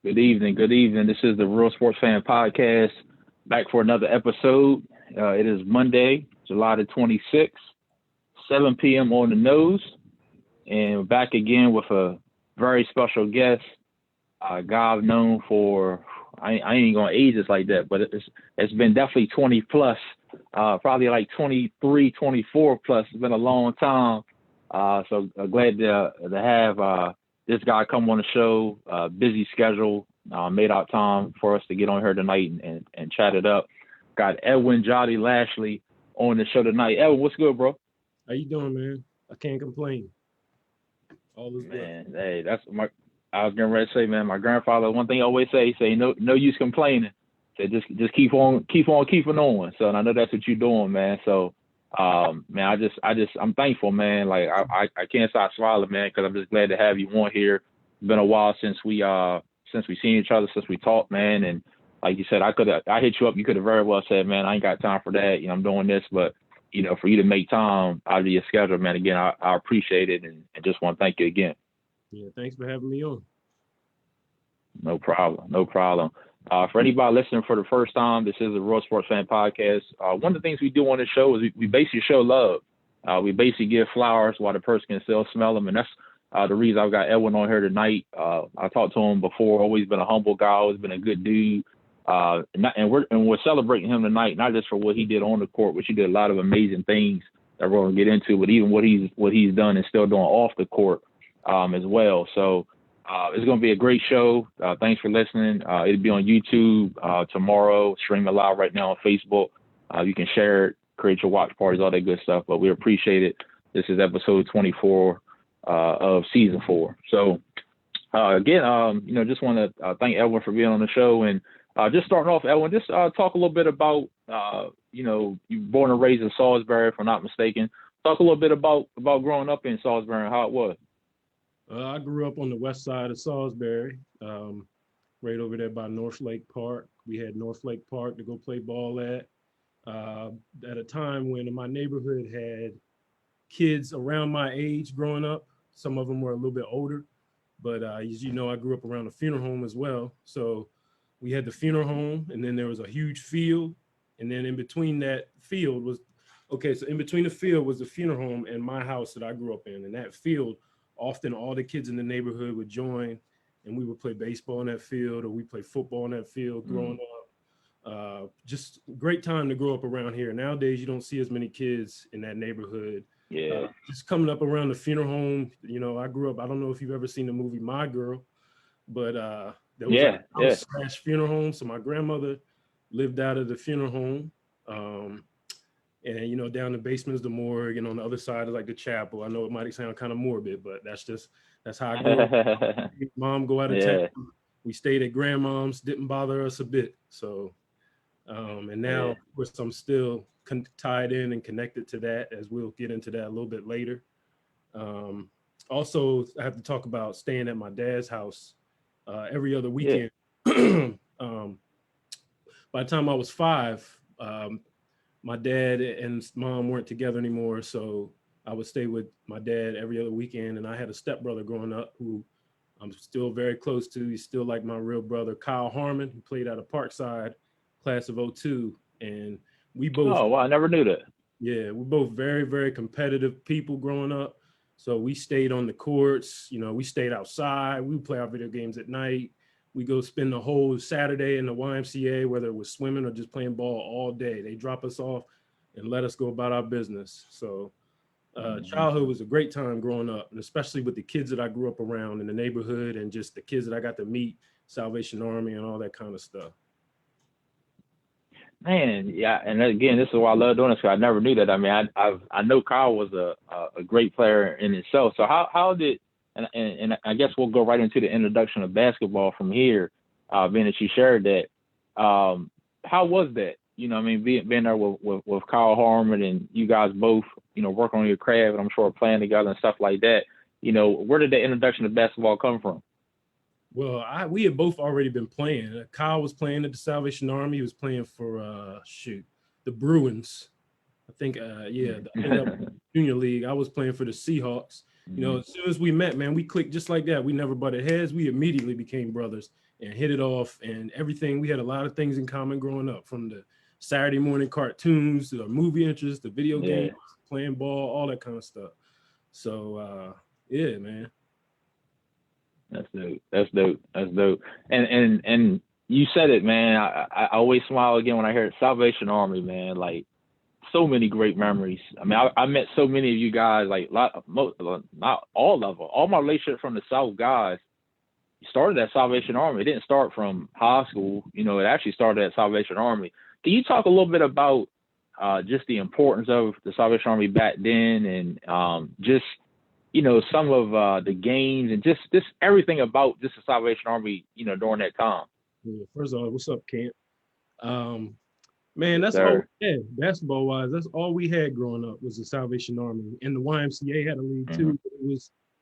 Good evening. Good evening. This is the Real Sports Fan Podcast, back for another episode. It is Monday, July the 26th, 7 p.m. on the nose, and we're back again with a very special guest, a guy I've known for, I ain't going to age this like that, but it's been definitely 20 plus, probably like 23, 24 plus. It's been a long time. So glad to have this guy come on the show, busy schedule, made out time for us to get on here tonight and chat it up. Got Edwin, Jolley, Lashley on the show tonight. Edwin, what's good, bro? How you doing, man? I can't complain. All is good. Man, hey, I was getting ready to say, man, my grandfather, one thing he always say no use complaining. Say just keep on keeping on. So and I know that's what you're doing, man. So man, I'm thankful, man. Like I can't stop smiling, man, because I'm just glad to have you on here. It's been a while since we seen each other, since we talked, man. And like you said, I hit you up. You could have very well said, man, I ain't got time for that. You know, I'm doing this, but you know, for you to make time out of your schedule, man, again, I appreciate it and just want to thank you again. Yeah, thanks for having me on. No problem. For anybody listening for the first time, this is a Real Sports Fan Podcast. One of the things we do on this show is we basically show love. We basically give flowers while the person can still smell them. And that's the reason I've got Edwin on here tonight. I talked to him before, always been a humble guy, always been a good dude. And we're celebrating him tonight, not just for what he did on the court, which he did a lot of amazing things that we're going to get into, but even what he's done and still doing off the court as well. So it's going to be a great show. Thanks for listening. It'll be on YouTube tomorrow, streaming live right now on Facebook. You can share it, create your watch parties, all that good stuff. But we appreciate it. This is episode 24 of season 4. So again, just want to thank Edwin for being on the show. And just starting off, Edwin, just talk a little bit about, you born and raised in Salisbury, if I'm not mistaken. Talk a little bit about growing up in Salisbury and how it was. I grew up on the west side of Salisbury, right over there by North Lake Park. We had North Lake Park to go play ball at a time when my neighborhood had kids around my age growing up. Some of them were a little bit older, but as you know, I grew up around a funeral home as well. So we had the funeral home, and then there was a huge field, and then in between that field was, so in between the field was the funeral home and my house that I grew up in, and that field, often all the kids in the neighborhood would join, and we would play baseball on that field, or we play football on that field growing up. Just great time to grow up around here. Nowadays, you don't see as many kids in that neighborhood. Yeah. Just coming up around the funeral home, I grew up, I don't know if you've ever seen the movie My Girl, but there was a house / funeral home. So my grandmother lived out of the funeral home. And, down the basement is the morgue, and on the other side is like the chapel. I know it might sound kind of morbid, but that's how I grew up. Mom go out of town. We stayed at grandmom's, didn't bother us a bit. So, and now, of course, I'm still tied in and connected to that, as we'll get into that a little bit later. Also, I have to talk about staying at my dad's house every other weekend. By the time I was 5, my dad and mom weren't together anymore, so I would stay with my dad every other weekend. And I had a stepbrother growing up who I'm still very close to. He's still like my real brother, Kyle Harmon, who played out of Parkside, class of 02. And we both— Oh, wow, I never knew that. Yeah, we're both very, very competitive people growing up. So we stayed on the courts, we stayed outside. We would play our video games at night. We go spend the whole Saturday in the YMCA, whether it was swimming or just playing ball all day. They drop us off and let us go about our business. So childhood was a great time growing up, and especially with the kids that I grew up around in the neighborhood and just the kids that I got to meet, Salvation Army and all that kind of stuff. Man, yeah, and again, this is why I love doing this, because I never knew that. I mean, I know Kyle was a great player in itself. So how did— And I guess we'll go right into the introduction of basketball from here, being that you shared that. How was that? Being there with Kyle Harmon and you guys both, working on your craft, and I'm sure playing together and stuff like that. Where did the introduction of basketball come from? Well, we had both already been playing. Kyle was playing at the Salvation Army. He was playing for the Bruins. I think, the junior league. I was playing for the Seahawks. You know, as soon as we met, man, we clicked just like that. We never butted heads. We immediately became brothers and hit it off and everything. We had a lot of things in common growing up, from the Saturday morning cartoons to the movie interests, the video games, playing ball, all that kind of stuff. So, yeah, man. That's dope. That's dope. That's dope. And you said it, man. I always smile again when I hear it. Salvation Army, man. Like, so many great memories. I mean, I met so many of you guys, like not all of them. All my relationship from the South guys started at Salvation Army. It didn't start from high school. You know, it actually started at Salvation Army. Can you talk a little bit about just the importance of the Salvation Army back then, and just, you know, some of the games and just everything about just the Salvation Army, you know, during that time? Yeah, first of all, what's up, Camp? Man, that's all we had, basketball wise. That's all we had growing up was the Salvation Army, and the YMCA had a league too. But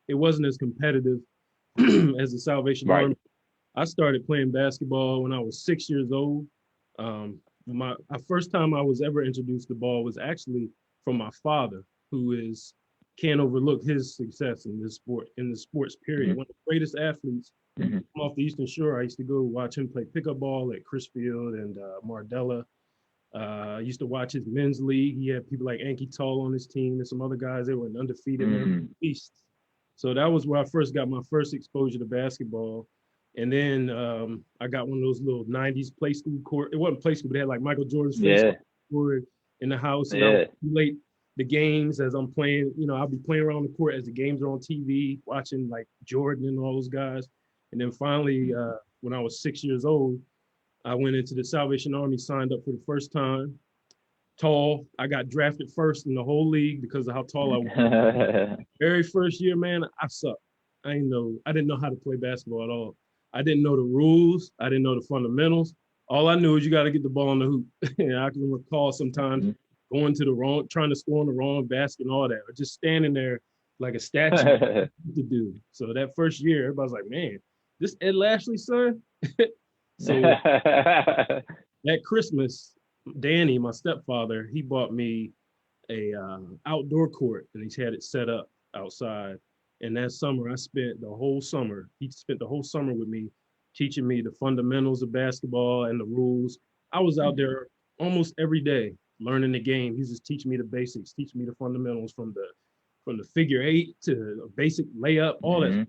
it wasn't as competitive as the Salvation Army. I started playing basketball when I was 6 years old. My first time I was ever introduced to ball was actually from my father, who can't overlook his success in this sport, in the sports period. One of the greatest athletes off the Eastern Shore. I used to go watch him play pickup ball at Chrisfield and Mardella. I used to watch his men's league. He had people like Anki Tall on his team and some other guys. They were undefeated beasts. So that was where I first got my first exposure to basketball. And then I got one of those little 90s play school court. It wasn't play school, but it had like Michael Jordan's court in the house. And I would relate the games as I'm playing. You know, I'll be playing around the court as the games are on TV, watching like Jordan and all those guys. And then finally, when I was 6 years old, I went into the Salvation Army, signed up for the first time. Tall. I got drafted first in the whole league because of how tall I was. Very first year, man, I sucked. I didn't know how to play basketball at all. I didn't know the rules. I didn't know the fundamentals. All I knew is you got to get the ball in the hoop. And I can recall sometimes going to trying to score on the wrong basket and all that, or just standing there like a statue to do. So that first year, everybody's like, man, this Ed Lashley's son? So that Christmas, Danny, my stepfather, he bought me a outdoor court, and he had it set up outside. And that summer, he spent the whole summer with me, teaching me the fundamentals of basketball and the rules. I was out there almost every day learning the game. He was just teaching me the basics, teaching me the fundamentals from the figure eight to a basic layup, all that.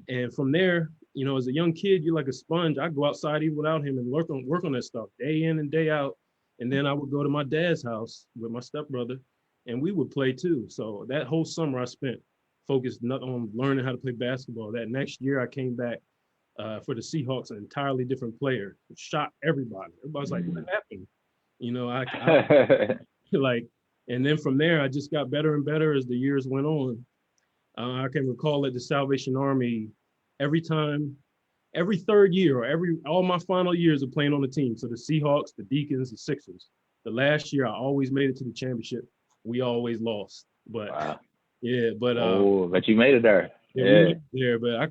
And from there, you know, as a young kid, you're like a sponge. I go outside even without him and work on that stuff day in and day out. And then I would go to my dad's house with my stepbrother, and we would play too. So that whole summer I spent focused not on learning how to play basketball. That next year I came back for the Seahawks, an entirely different player. Shot everybody. Everybody's like, what happened? You know, I like, and then from there I just got better and better as the years went on. I can recall that the Salvation Army, every third year, or all my final years of playing on the team. So the Seahawks, the Deacons, the Sixers. The last year I always made it to the championship. We always lost, but but you made it there. We made it there. But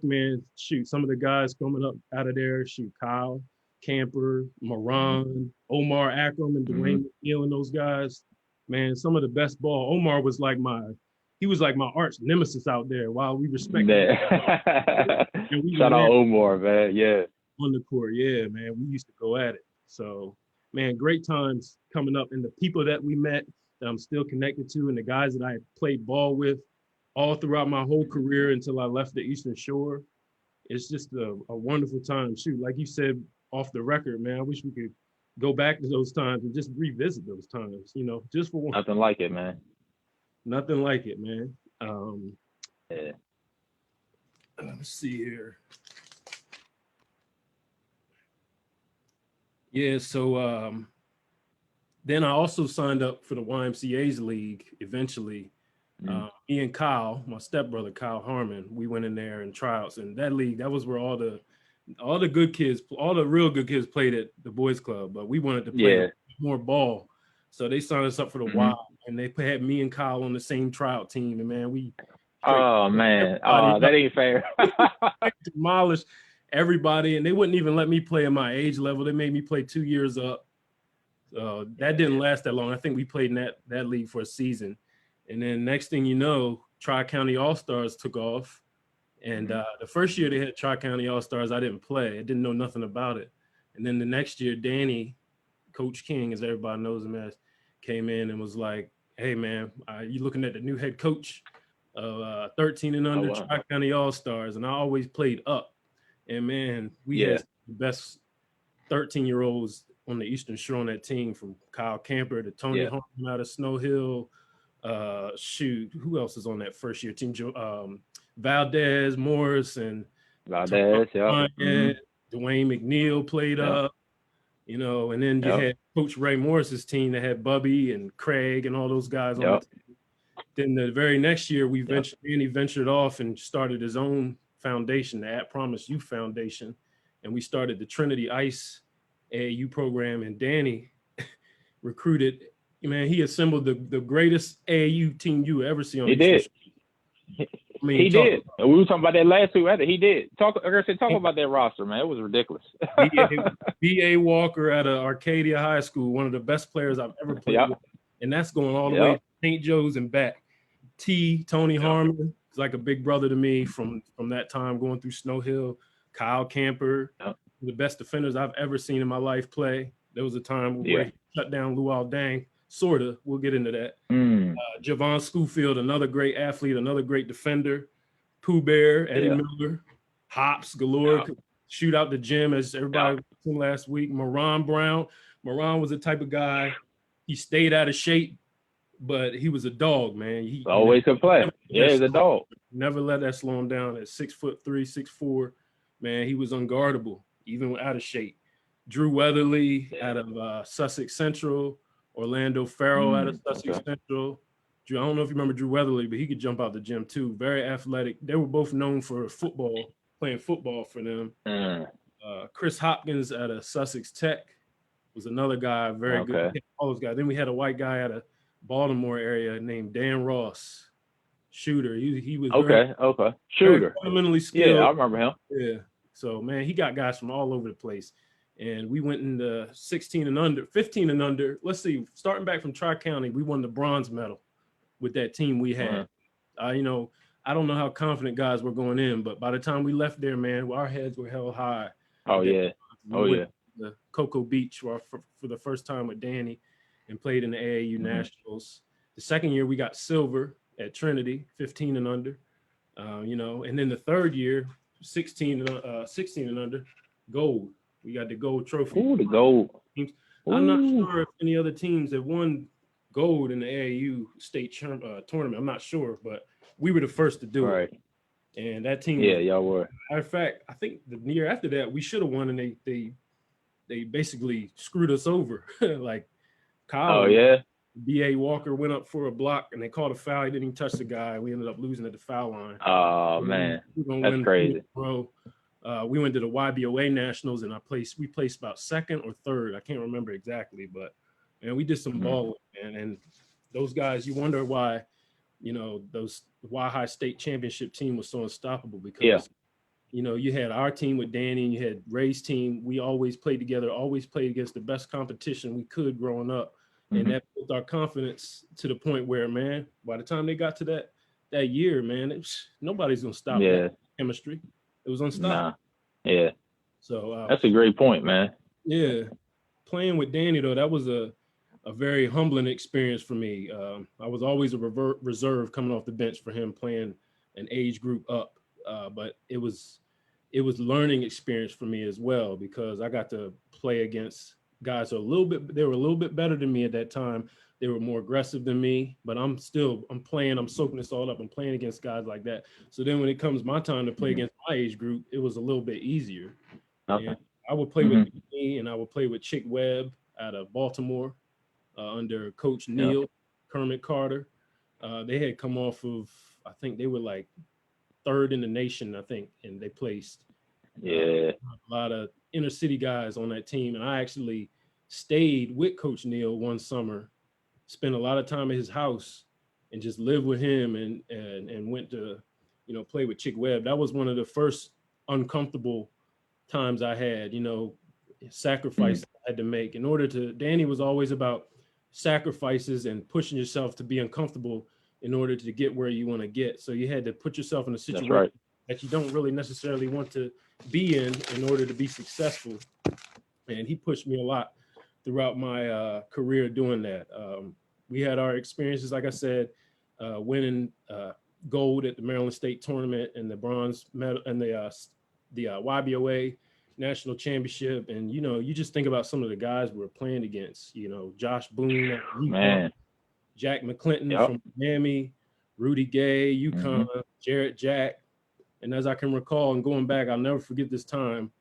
shoot, some of the guys coming up out of there, Kyle, Camper, Moran, Omar Akram, and Dwayne McNeil, and those guys, man, some of the best ball. Omar was like he was like my arch nemesis out there. While we respect him. Shout out Omar, man. Yeah. On the court. Yeah, man. We used to go at it. So, man, great times coming up. And the people that we met that I'm still connected to, and the guys that I played ball with all throughout my whole career until I left the Eastern Shore. It's just a wonderful time. Shoot, like you said off the record, man, I wish we could go back to those times and just revisit those times, you know, just for one. Nothing like it, man. Nothing like it, man. Let's see here. Yeah, so then I also signed up for the YMCA's league eventually. Me and Kyle, my stepbrother, Kyle Harmon, we went in there in tryouts. And that league, that was where all the good kids, all the real good kids played at the boys club. But we wanted to play more ball. So they signed us up for the Wild. And they had me and Kyle on the same tryout team. And, man, we that ain't fair. Demolished everybody. And they wouldn't even let me play at my age level. They made me play 2 years up. That didn't last that long. I think we played in that league for a season. And then next thing you know, Tri-County All-Stars took off. And the first year they had Tri-County All-Stars, I didn't play. I didn't know nothing about it. And then the next year, Danny, Coach King, as everybody knows him as, came in and was like, hey, man, you looking at the new head coach of 13 and under Tri-County All-Stars. And I always played up. And, man, we had the best 13-year-olds on the Eastern Shore on that team, from Kyle Camper to Tony Harmon out of Snow Hill. Who else is on that first year team? Valdez, Morris, and Valdez, Dwayne McNeil played up, you know, and then you had Coach Ray Morris's team that had Bubby and Craig and all those guys on the team. Then the very next year, Danny ventured off and started his own foundation, the At Promise Youth Foundation, and we started the Trinity Ice AAU program. And Danny recruited, man, he assembled the greatest AAU team you ever see on. He did. I mean, he did. We were talking about that last week. He did. Talk about that roster, man. It was ridiculous. B.A. Walker out of Arcadia High School, one of the best players I've ever played with. And that's going all the way to St. Joe's and back. Tony Harmon is like a big brother to me from that time going through Snow Hill. Kyle Camper, the best defenders I've ever seen in my life play. There was a time where he shut down Luau Dang. Sort of. We'll get into that. Javon Schofield, another great athlete, another great defender. Pooh Bear, Eddie Miller, hops galore, could shoot out the gym, as everybody was saying last week. Moran Brown. Moran was the type of guy, he stayed out of shape, but he was a dog, man. He always could play. He's a dog. Never let that slow him down. At 6'3", 6'4", man, he was unguardable, even out of shape. Drew Weatherly out of Sussex Central. Orlando Farrell out of Sussex Central. I don't know if you remember Drew Weatherly, but he could jump out the gym too. Very athletic. They were both known for playing football for them. Chris Hopkins out of Sussex Tech was another guy, very good. All those guys. Then we had a white guy out of Baltimore area named Dan Ross, shooter. He was shooter. Fundamentally skilled. Yeah, I remember him. Yeah. So man, he got guys from all over the place. And we went into 16 and under, 15 and under. Let's see, starting back from Tri-County, we won the bronze medal with that team we had. You know, I don't know how confident guys were going in, but by the time we left there, man, our heads were held high. We went to Cocoa Beach for the first time with Danny and played in the AAU Nationals. The second year, we got silver at Trinity, 15 and under. You know, and then the third year, 16 and under, gold. We got the gold trophy. Ooh, the gold. I'm not sure if any other teams have won gold in the AAU state tournament. I'm not sure, but we were the first to do it. And that team. Yeah, y'all were. Matter of fact, I think the year after that, we should have won, and they basically screwed us over. Like Kyle. B.A. Walker went up for a block, and they called a foul. He didn't even touch the guy. We ended up losing at the foul line. Oh, man. That's crazy. We went to the YBOA Nationals, and we placed about second or third. I can't remember exactly, but man, we did some balling, man. And those guys, you wonder why, you know, those WiHi State Championship team was so unstoppable, because you know, you had our team with Danny, and you had Ray's team. We always played together, always played against the best competition we could growing up, and that built our confidence to the point where, man, by the time they got to that year, man, nobody's gonna stop that chemistry. It was unstoppable. So that's a great point, man. Yeah. Playing with Danny, though, that was a very humbling experience for me. I was always a reserve coming off the bench for him, playing an age group up. But it was learning experience for me as well, because I got to play against guys who they were a little bit better than me at that time. They were more aggressive than me, but I'm soaking this all up. I'm playing against guys like that. So then when it comes my time to play against my age group, it was a little bit easier. And I would play with me, and I would play with Chick Webb out of Baltimore under Coach Neal, Kermit Carter. They had come off of, I think they were like third in the nation, I think, and they placed a lot of inner city guys on that team. And I actually stayed with Coach Neal one summer, spent a lot of time at his house, and just lived with him, and went to, you know, play with Chick Webb. That was one of the first uncomfortable times I had, you know, sacrifices I had to make in order to. Danny was always about sacrifices and pushing yourself to be uncomfortable in order to get where you want to get. So you had to put yourself in a situation That's right. that you don't really necessarily want to be in order to be successful. And he pushed me a lot throughout my career doing that. We had our experiences, like I said, winning gold at the Maryland State Tournament and the bronze medal and the YBOA National Championship. And, you know, you just think about some of the guys we were playing against, you know, Josh Boone at UConn, Man. Jack McClinton from Miami, Rudy Gay, UConn, Jarrett Jack. And as I can recall, and going back, I'll never forget this time,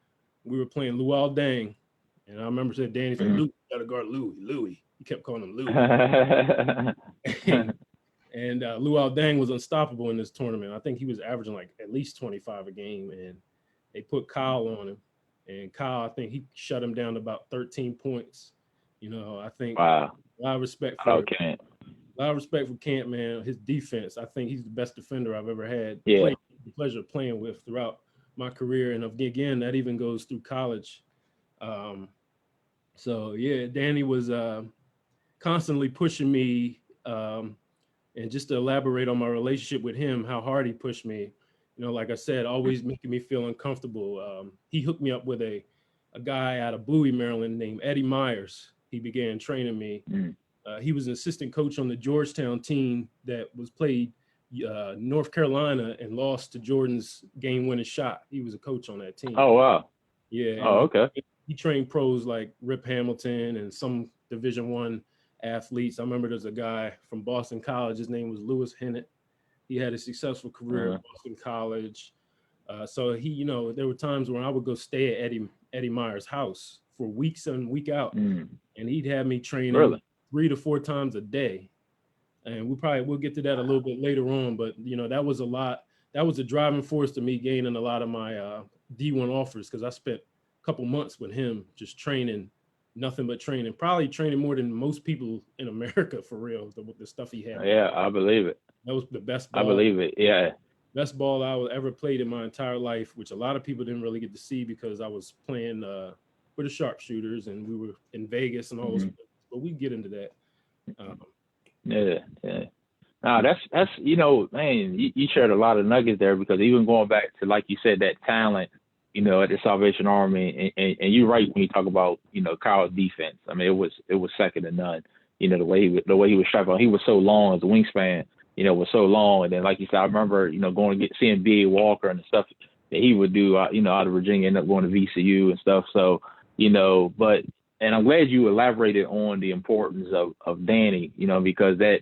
we were playing Luol Deng. And I remember saying, Danny said, Louis, you got to guard Louis. He kept calling him Louis. and Luol Deng was unstoppable in this tournament. I think he was averaging like at least 25 a game. And they put Kyle on him. And Kyle, I think he shut him down to about 13 points. You know, I think a lot of respect for Camp, man. His defense, I think he's the best defender I've ever had the pleasure of playing with throughout my career. And again, that even goes through college. So yeah, Danny was constantly pushing me, and just to elaborate on my relationship with him, how hard he pushed me, you know, like I said, always making me feel uncomfortable. He hooked me up with a guy out of Bowie, Maryland named Eddie Myers. He began training me. He was an assistant coach on the Georgetown team that was played North Carolina and lost to Jordan's game-winning shot. He was a coach on that team. Oh, wow. Yeah. Oh, okay. He trained pros like Rip Hamilton and some Division I athletes. I remember there's a guy from Boston College. His name was Lewis Hennett. He had a successful career at Boston College. So he, you know, there were times when I would go stay at Eddie Myers' house for weeks in, week out, and he'd have me training 3 to 4 times a day. And we'll get to that a little bit later on, but you know, that was a lot. That was a driving force to me gaining a lot of my D1 offers, because I spent a couple months with him just training, nothing but training, probably training more than most people in America, for real, the stuff he had. Yeah, I believe it. That was the best ball. I believe it, yeah. Best ball I ever played in my entire life, which a lot of people didn't really get to see because I was playing with the sharpshooters and we were in Vegas and all those, but we get into that. Yeah. No, that's you know, man, you shared a lot of nuggets there, because even going back to, like you said, that talent, you know, at the Salvation Army, and you're right when you talk about, you know, Kyle's defense. I mean, it was second to none. You know, the way he was strapped on, he was so long as a wingspan, you know, was so long. And then, like you said, I remember, you know, seeing B.A. Walker and the stuff that he would do, you know, out of Virginia, end up going to VCU and stuff. So, you know, and I'm glad you elaborated on the importance of Danny, you know, because that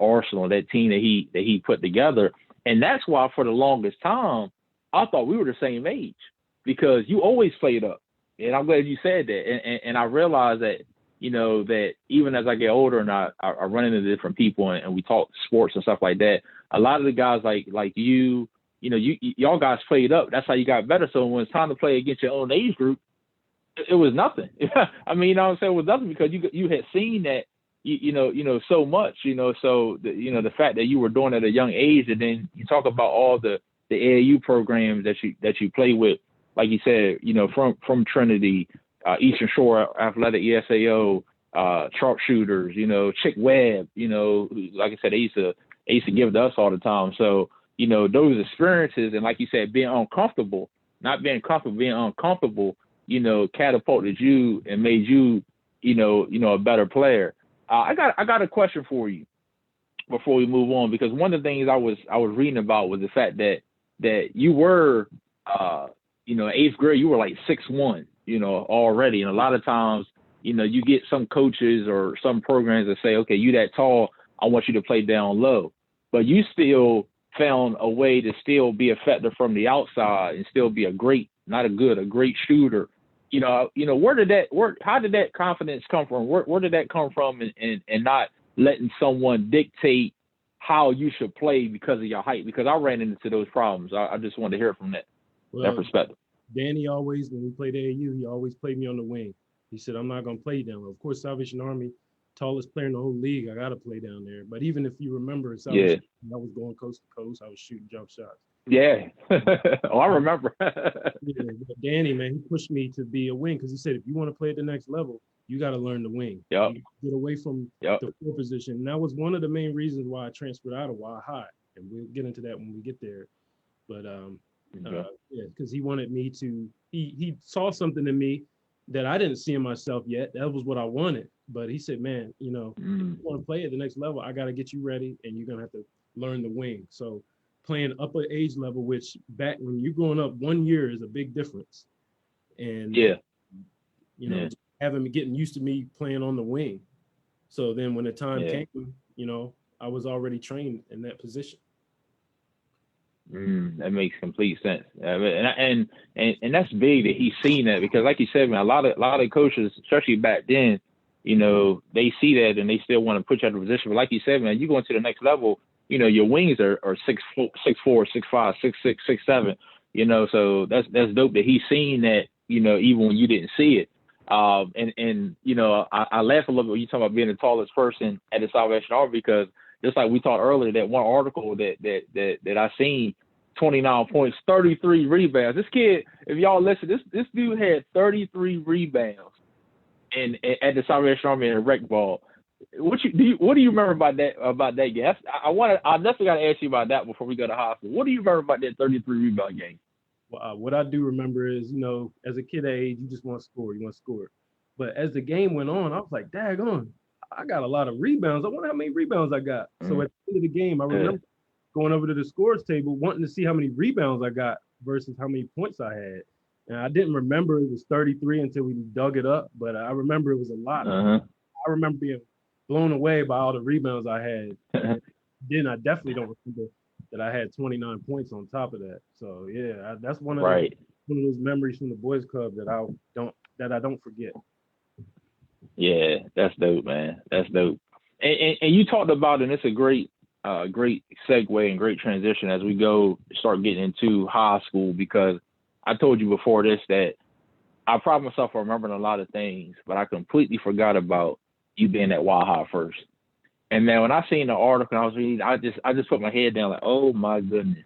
arsenal, that team that he put together. And that's why for the longest time, I thought we were the same age, because you always played up. And I'm glad you said that. And I realized that, you know, that even as I get older and I run into different people and we talk sports and stuff like that, a lot of the guys like you know, y'all guys played up. That's how you got better. So when it's time to play against your own age group, it was nothing. I mean, you know what I'm saying? It was nothing, because you had seen that, you know, so much, you know, so the fact that you were doing it at a young age, and then you talk about all the AAU programs that you play with, like you said, you know, from Trinity, Eastern Shore Athletic, ESAO, sharpshooters, you know, Chick Webb, you know, like I said, they used to give to us all the time. So, you know, those experiences, and like you said, being uncomfortable, not being comfortable, being uncomfortable, you know, catapulted you and made you, you know, a better player. I got a question for you before we move on, because one of the things I was reading about was the fact that you were, you know, 8th grade, you were like 6'1", you know, already. And a lot of times, you know, you get some coaches or some programs that say, okay, you that tall, I want you to play down low. But you still found a way to still be effective from the outside and still be a great shooter. You know, how did that confidence come from? Where did that come from, and not letting someone dictate how you should play because of your height? Because I ran into those problems. I just wanted to hear from that perspective. Danny always, when we played AAU, he always played me on the wing. He said, I'm not going to play down low. Of course, Salvation Army, tallest player in the whole league, I got to play down there. But even if you remember, Salvation Army, I was going coast to coast. I was shooting jump shots. Yeah. Oh, I remember. Yeah, but Danny, man, he pushed me to be a wing, because he said, if you want to play at the next level, you got to learn the wing. Yep. Get away from the 4 position. And that was one of the main reasons why I transferred out of WiHi. And we'll get into that when we get there. But because he wanted me to, he saw something in me that I didn't see in myself yet. That was what I wanted. But he said, man, if you want to play at the next level, I got to get you ready, and you're going to have to learn the wing. So playing upper age level, which back when you're growing up, 1 year is a big difference. And, getting used to me playing on the wing. So then when the time came, I was already trained in that position. That makes complete sense, and that's big that he's seen that, because, like you said, man, a lot of coaches, especially back then, they see that and they still want to put you out of position. But like you said, man, you go into the next level, your wings are 6'4", 6'5", 6'6", 6'7", so that's dope that he's seen that, even when you didn't see it. I laugh a little bit when you talk about being the tallest person at the Salvation Army, because just like we talked earlier, that one article that I seen, 29 points, 33 rebounds. This kid, if y'all listen, this dude had 33 rebounds at the Salvation Army in a rec ball. What do you remember about that game? I definitely got to ask you about that before we go to hospital. What do you remember about that 33 rebound game? Well, what I do remember is, as a kid age, you just want to score. You want to score. But as the game went on, I was like, daggone, I got a lot of rebounds. I wonder how many rebounds I got. So at the end of the game, I remember going over to the scores table, wanting to see how many rebounds I got versus how many points I had. And I didn't remember it was 33 until we dug it up, but I remember it was a lot. I remember being blown away by all the rebounds I had. Then I definitely don't remember that I had 29 points on top of that. So yeah, that's one of those memories from the boys club that I don't forget. Yeah, that's dope, man. That's dope. And you talked about, and it's a great segue and great transition as we start getting into high school, because I told you before this that I pride myself on remembering a lot of things, but I completely forgot about you being at WiHi first. And then when I seen the article and I was reading, I just put my head down like, oh my goodness.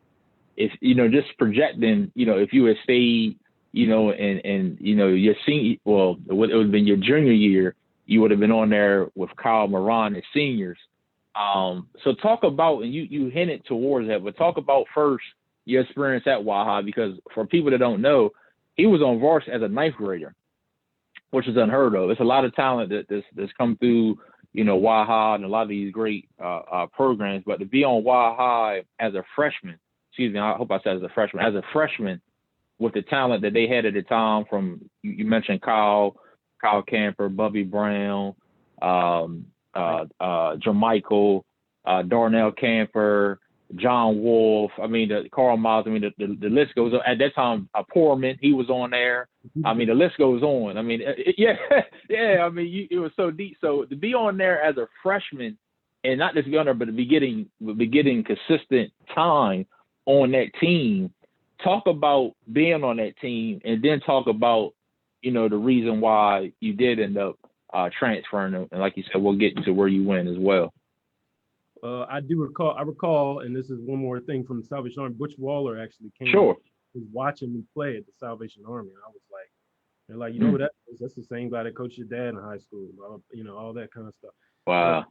If just projecting, if you had stayed, and your senior, well, it would have been your junior year, you would have been on there with Kyle Moran as seniors. So talk about, and you hinted towards that, but talk about first your experience at WiHi, because for people that don't know, he was on varsity as a 9th grader, which is unheard of. It's a lot of talent that's come through, WiHi and a lot of these great programs, but to be on WiHi as a freshman, I hope I said as a freshman, with the talent that they had at the time, from you mentioned Kyle Camper, Bubby Brown, Jermichael, Darnell Camper, John Wolf. I mean, Carl Miles. I mean, the list goes on. At that time, Poorman, he was on there. I mean, the list goes on. I mean, I mean, it was so deep. So to be on there as a freshman, and not just be on there, but to be getting consistent time on that team. Talk about being on that team, and then talk about, the reason why you did end up transferring, and like you said, we'll get into where you went as well. I recall, and this is one more thing from the Salvation Army. Butch Waller actually came. Sure. Was watching me play at the Salvation Army, and I was like, they're like, what that is? That's the same guy that coached your dad in high school, all that kind of stuff. Wow.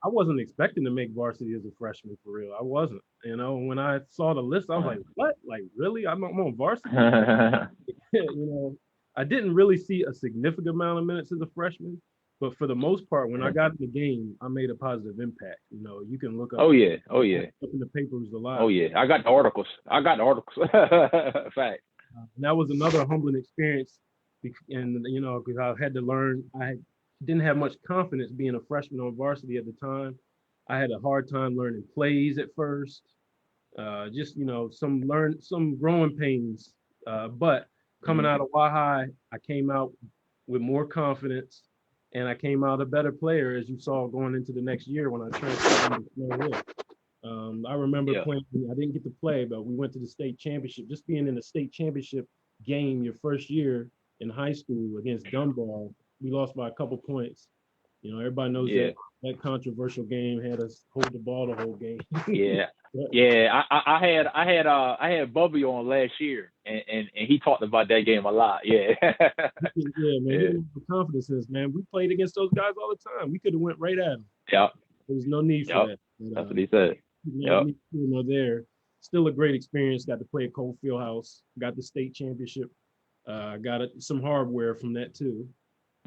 I wasn't expecting to make varsity as a freshman, for real. I wasn't. When I saw the list, I was like, what? Like, really? I'm on varsity? I didn't really see a significant amount of minutes as a freshman, but for the most part, when I got in the game, I made a positive impact. You can look up. Oh yeah. Look in the papers a lot. Oh yeah. I got the articles. Fact. And that was another humbling experience, and because I had to learn. I didn't have much confidence being a freshman on varsity at the time. I had a hard time learning plays at first. Some growing pains. But coming out of WiHi, I came out with more confidence, and I came out a better player, as you saw going into the next year when I transferred into Snow Hill. I remember playing. I didn't get to play, but we went to the state championship. Just being in the state championship game your first year in high school against Dunbar, we lost by a couple points. Everybody knows that controversial game had us hold the ball the whole game. Yeah. Yeah, I had Bubby on last year, and he talked about that game a lot. Yeah. Yeah, man. He Yeah. didn't have the confidence in us, man. We played against those guys all the time. We could have went right at them. Yep. There was no need for Yep. that. But, That's what he said. Yep. me there. Still a great experience. Got to play at Cole Fieldhouse. Got the state championship. Got some hardware from that too.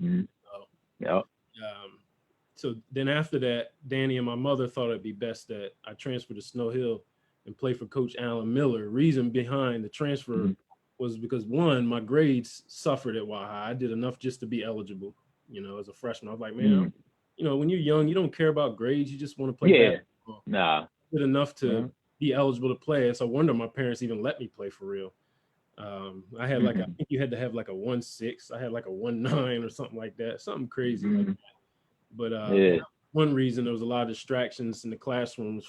Mm-hmm. So, Yep. So then after that, Danny and my mother thought it'd be best that I transfer to Snow Hill and play for Coach Alan Miller. Reason behind the transfer was because, one, my grades suffered at WiHi. I did enough just to be eligible, as a freshman. I was like, man, when you're young, you don't care about grades. You just want to play basketball. Nah. I did enough to be eligible to play. It's a wonder my parents even let me play for real. I had I think you had to have like a 1.6. I had like a 1.9 or something like that. Something crazy like that. But one reason, there was a lot of distractions in the classrooms.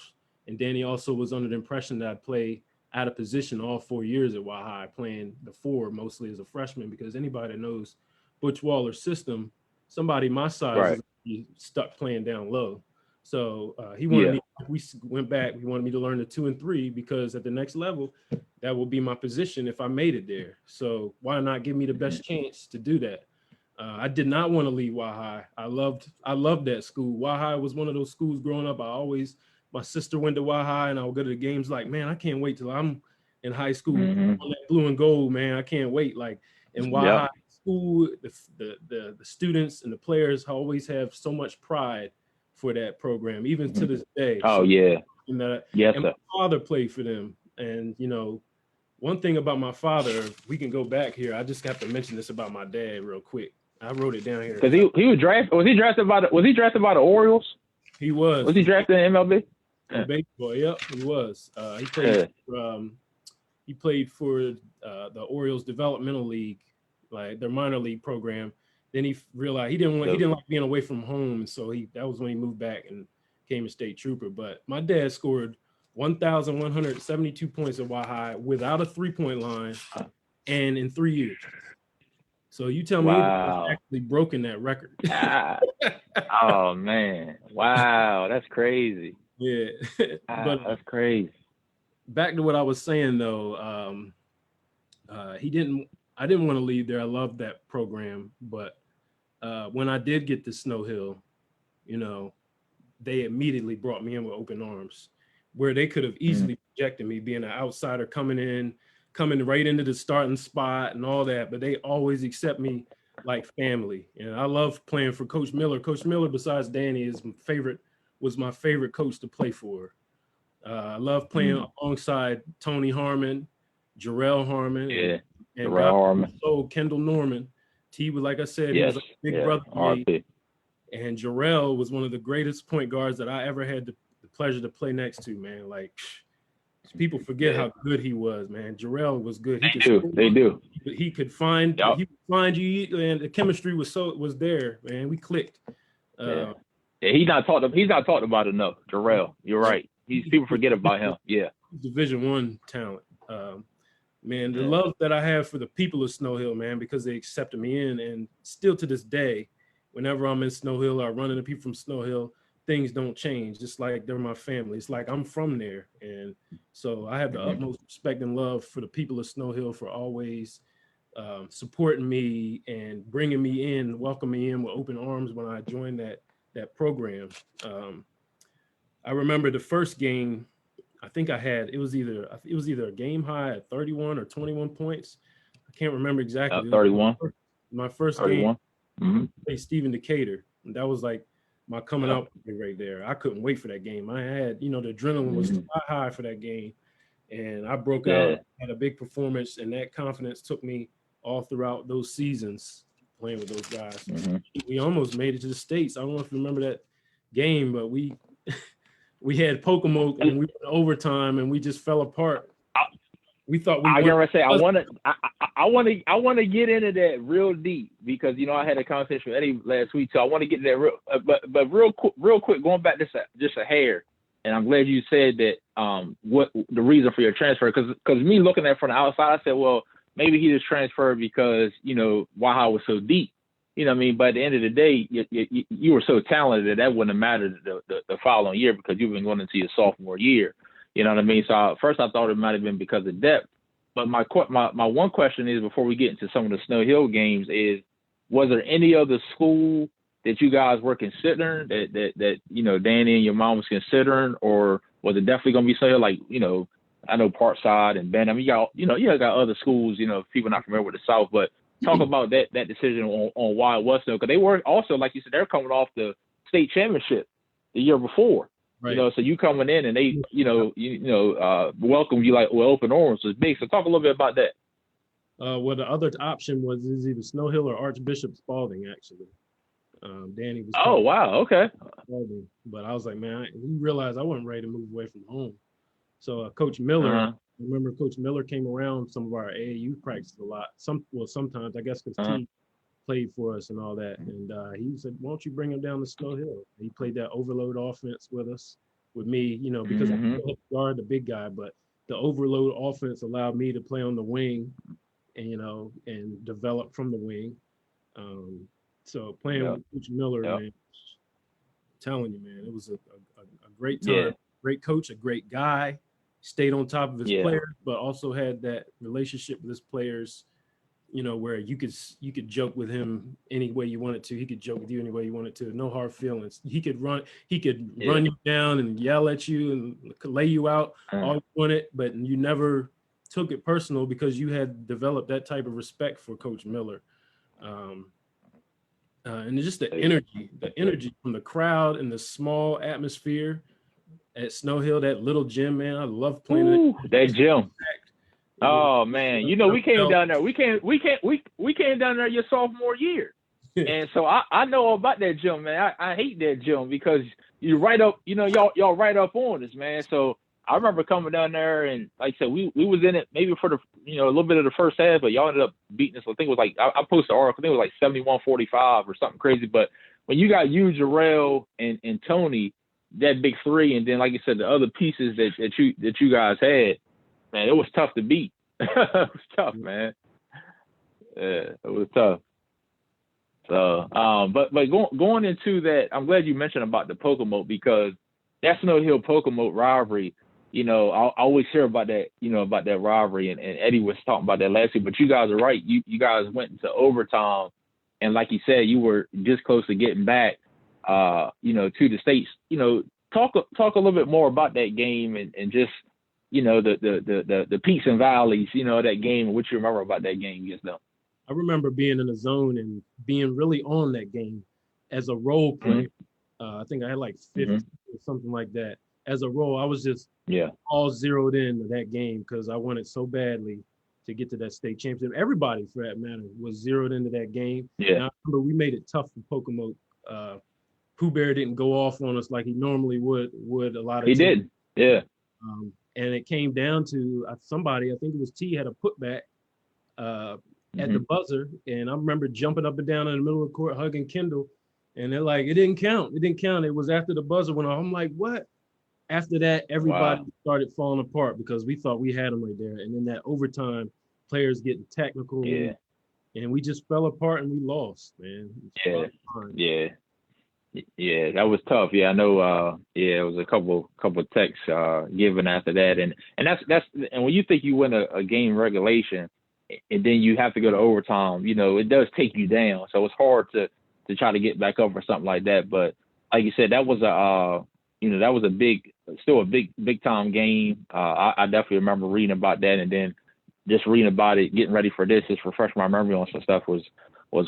And Danny also was under the impression that I'd play out of position all 4 years at WiHi, playing the 4 mostly as a freshman, because anybody that knows Butch Waller's system, somebody my size is stuck playing down low. So he wanted me, we went back, he wanted me to learn the 2 and 3, because at the next level, that will be my position if I made it there. So why not give me the best chance to do that? I did not want to leave WiHi. I loved that school. WiHi was one of those schools growing up. My sister went to WiHi, and I would go to the games like, man, I can't wait till I'm in high school on that blue and gold, man. I can't wait. Like in WiHi school, the students and the players always have so much pride for that program, even to this day. Oh, and yes, and my father played for them. And, one thing about my father, we can go back here. I just have to mention this about my dad real quick. I wrote it down here. Because he was drafted. Was he drafted by the Orioles? He was. Was he drafted in MLB? Baseball, yep, he was. He played for the Orioles Developmental League, like their minor league program. Then he realized he didn't like being away from home, and so that was when he moved back and became a state trooper. But my dad scored 1,172 points at WiHi without a 3-point line, and in 3 years. So you tell me he's actually broken that record. Oh man! Wow, that's crazy. Yeah, but that's crazy. Back to what I was saying though, I didn't want to leave there. I loved that program, but when I did get to Snow Hill, they immediately brought me in with open arms, where they could have easily rejected me being an outsider coming right into the starting spot and all that, but they always accept me like family. And I love playing for Coach Miller. Coach Miller, besides Danny, was my favorite coach to play for. I love playing alongside Tony Harmon, Jarrell Harmon, and Kendall Norman. T was, like I said, he was like a big brother to me. And Jarrell was one of the greatest point guards that I ever had the pleasure to play next to, man. Like, people forget how good he was, man. Jarrell was good. They do. He could find he would find you, and the chemistry was there, man. We clicked. He's not talked about enough. Jarrell, you're right. People forget about him. Yeah. Division I talent. Man, the love that I have for the people of Snow Hill, man, because they accepted me in, and still to this day, whenever I'm in Snow Hill or running into people from Snow Hill, things don't change. Just like they're my family. It's like I'm from there. And so I have the utmost respect and love for the people of Snow Hill for always supporting me and bringing me in, welcoming me in with open arms when I joined that program. I remember the first game, I think it was either a game high at 31 or 21 points. I can't remember exactly. 31. My first 31. game, I played Stephen Decatur. And that was like my coming out right there. I couldn't wait for that game. I had, the adrenaline was high for that game. And I broke out, had a big performance, and that confidence took me all throughout those seasons playing with those guys. We almost made it to the States. I don't know if you remember that game, but we had Pocomoke and we went to overtime and we just fell apart. We thought we. I want to get into that real deep because I had a conversation with Eddie last week, so I want to get into that but real quick, going back just a hair, and I'm glad you said that. What the reason for your transfer? Because me looking at it from the outside, I said, well, maybe he just transferred because WiHi was so deep. You know what I mean? But at the end of the day, you were so talented that wouldn't have mattered the following year because you've been going into your sophomore year. You know what I mean? So first I thought it might have been because of depth. But my one question is, before we get into some of the Snow Hill games, is was there any other school that you guys were considering that Danny and your mom was considering, or was it definitely going to be Snow Hill? Like, I know Parkside and Ben. I mean, you got other schools, people not familiar with the South, but talk about that decision on why it was Snow, because they were also, like you said, they're coming off the state championship the year before. Right. So you coming in and they, welcome you like with open arms was big. So talk a little bit about that. Well, the other option was either Snow Hill or Archbishop Spalding, actually. Danny was. Oh, wow. Okay. Spalding, but I was like, man, he realized I wasn't ready to move away from home. So Coach Miller, I remember Coach Miller came around some of our AAU practices a lot. Sometimes, I guess, because T played for us and all that. And he said, why don't you bring him down to Snow Hill? He played that overload offense with me, because I could guard the big guy, but the overload offense allowed me to play on the wing and, and develop from the wing. So playing with Coach Miller, man, I'm telling you, man, it was a great time. Yeah. Great coach, a great guy, stayed on top of his players, but also had that relationship with his players, where you could joke with him any way you wanted to. He could joke with you any way you wanted to. No hard feelings. He could run you down and yell at you and lay you out all you wanted, but you never took it personal because you had developed that type of respect for Coach Miller. And just the energy from the crowd and the small atmosphere at Snow Hill, that little gym, man. I love playing that gym. Oh man, we came down there. We came down there your sophomore year, and so I know all about that gym, man. I hate that gym because you right up, y'all right up on us, man. So I remember coming down there, and like I said, we was in it maybe for the a little bit of the first half, but y'all ended up beating us. I think it was like I posted an article. I think it was like 71-45 or something crazy. But when you got you, Jarrell, and Tony, that big three, and then like you said, the other pieces that you guys had, man, it was tough to beat. It was tough, man. Yeah, it was tough. So, but going into that, I'm glad you mentioned about the Pocomoke, because that Snow Hill Pocomoke rivalry. I always hear about that, about that rivalry, and Eddie was talking about that last week. But you guys are right. You guys went into overtime, and like you said, you were just close to getting back. To the States. Talk a little bit more about that game and just, the peaks and valleys, that game, and what you remember about that game against them. I remember being in the zone and being really on that game as a role player. I think I had like 50 or something like that. As a role, I was just all zeroed into that game because I wanted so badly to get to that state championship. Everybody, for that matter, was zeroed into that game. Yeah. And I remember we made it tough for Pocomoke. Pooh Bear didn't go off on us like he normally would a lot of times. He did, yeah. And it came down to somebody, I think it was T, had a putback at the buzzer. And I remember jumping up and down in the middle of the court, hugging Kendall. And they're like, it didn't count. It didn't count. It was after the buzzer went off. I'm like, what? After that, everybody started falling apart because we thought we had them right there. And then that overtime, players getting technical. Yeah. And we just fell apart and we lost, man. Yeah, that was tough. Yeah, I know. It was a couple texts given after that, and that's when you think you win a game regulation, and then you have to go to overtime. It does take you down, so it's hard to try to get back up or something like that. But like you said, that was a big time game. I definitely remember reading about that, and then just reading about it, getting ready for this, just refresh my memory on some stuff was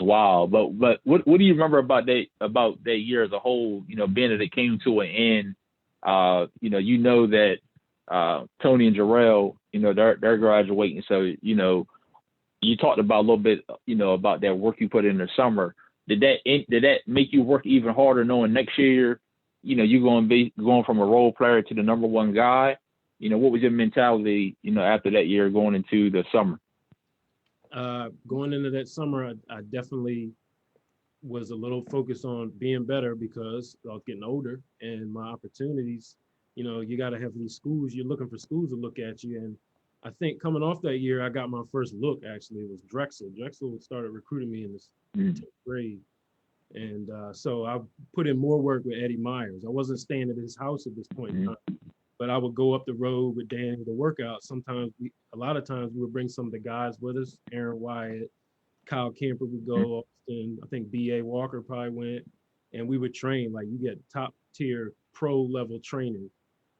wild. But what do you remember about that year as a whole, being that it came to an end, that Tony and Jarrell, they're graduating. So, you talked about a little bit, about that work you put in the summer. Did that make you work even harder knowing next year, you're going to be going from a role player to the number one guy? What was your mentality, after that year going into the summer? Going into that summer, I definitely was a little focused on being better because I was getting older and my opportunities, you got to have these schools. You're looking for schools to look at you. And I think coming off that year, I got my first look, actually. It was Drexel. Drexel started recruiting me in the 10th grade. And so I put in more work with Eddie Myers. I wasn't staying at his house at this point in time. but I would go up the road with Danny to work out. A lot of times we would bring some of the guys with us. Aaron Wyatt, Kyle Camper would go, Austin, I think B.A. Walker probably went, and we would train. Like, you get top tier pro level training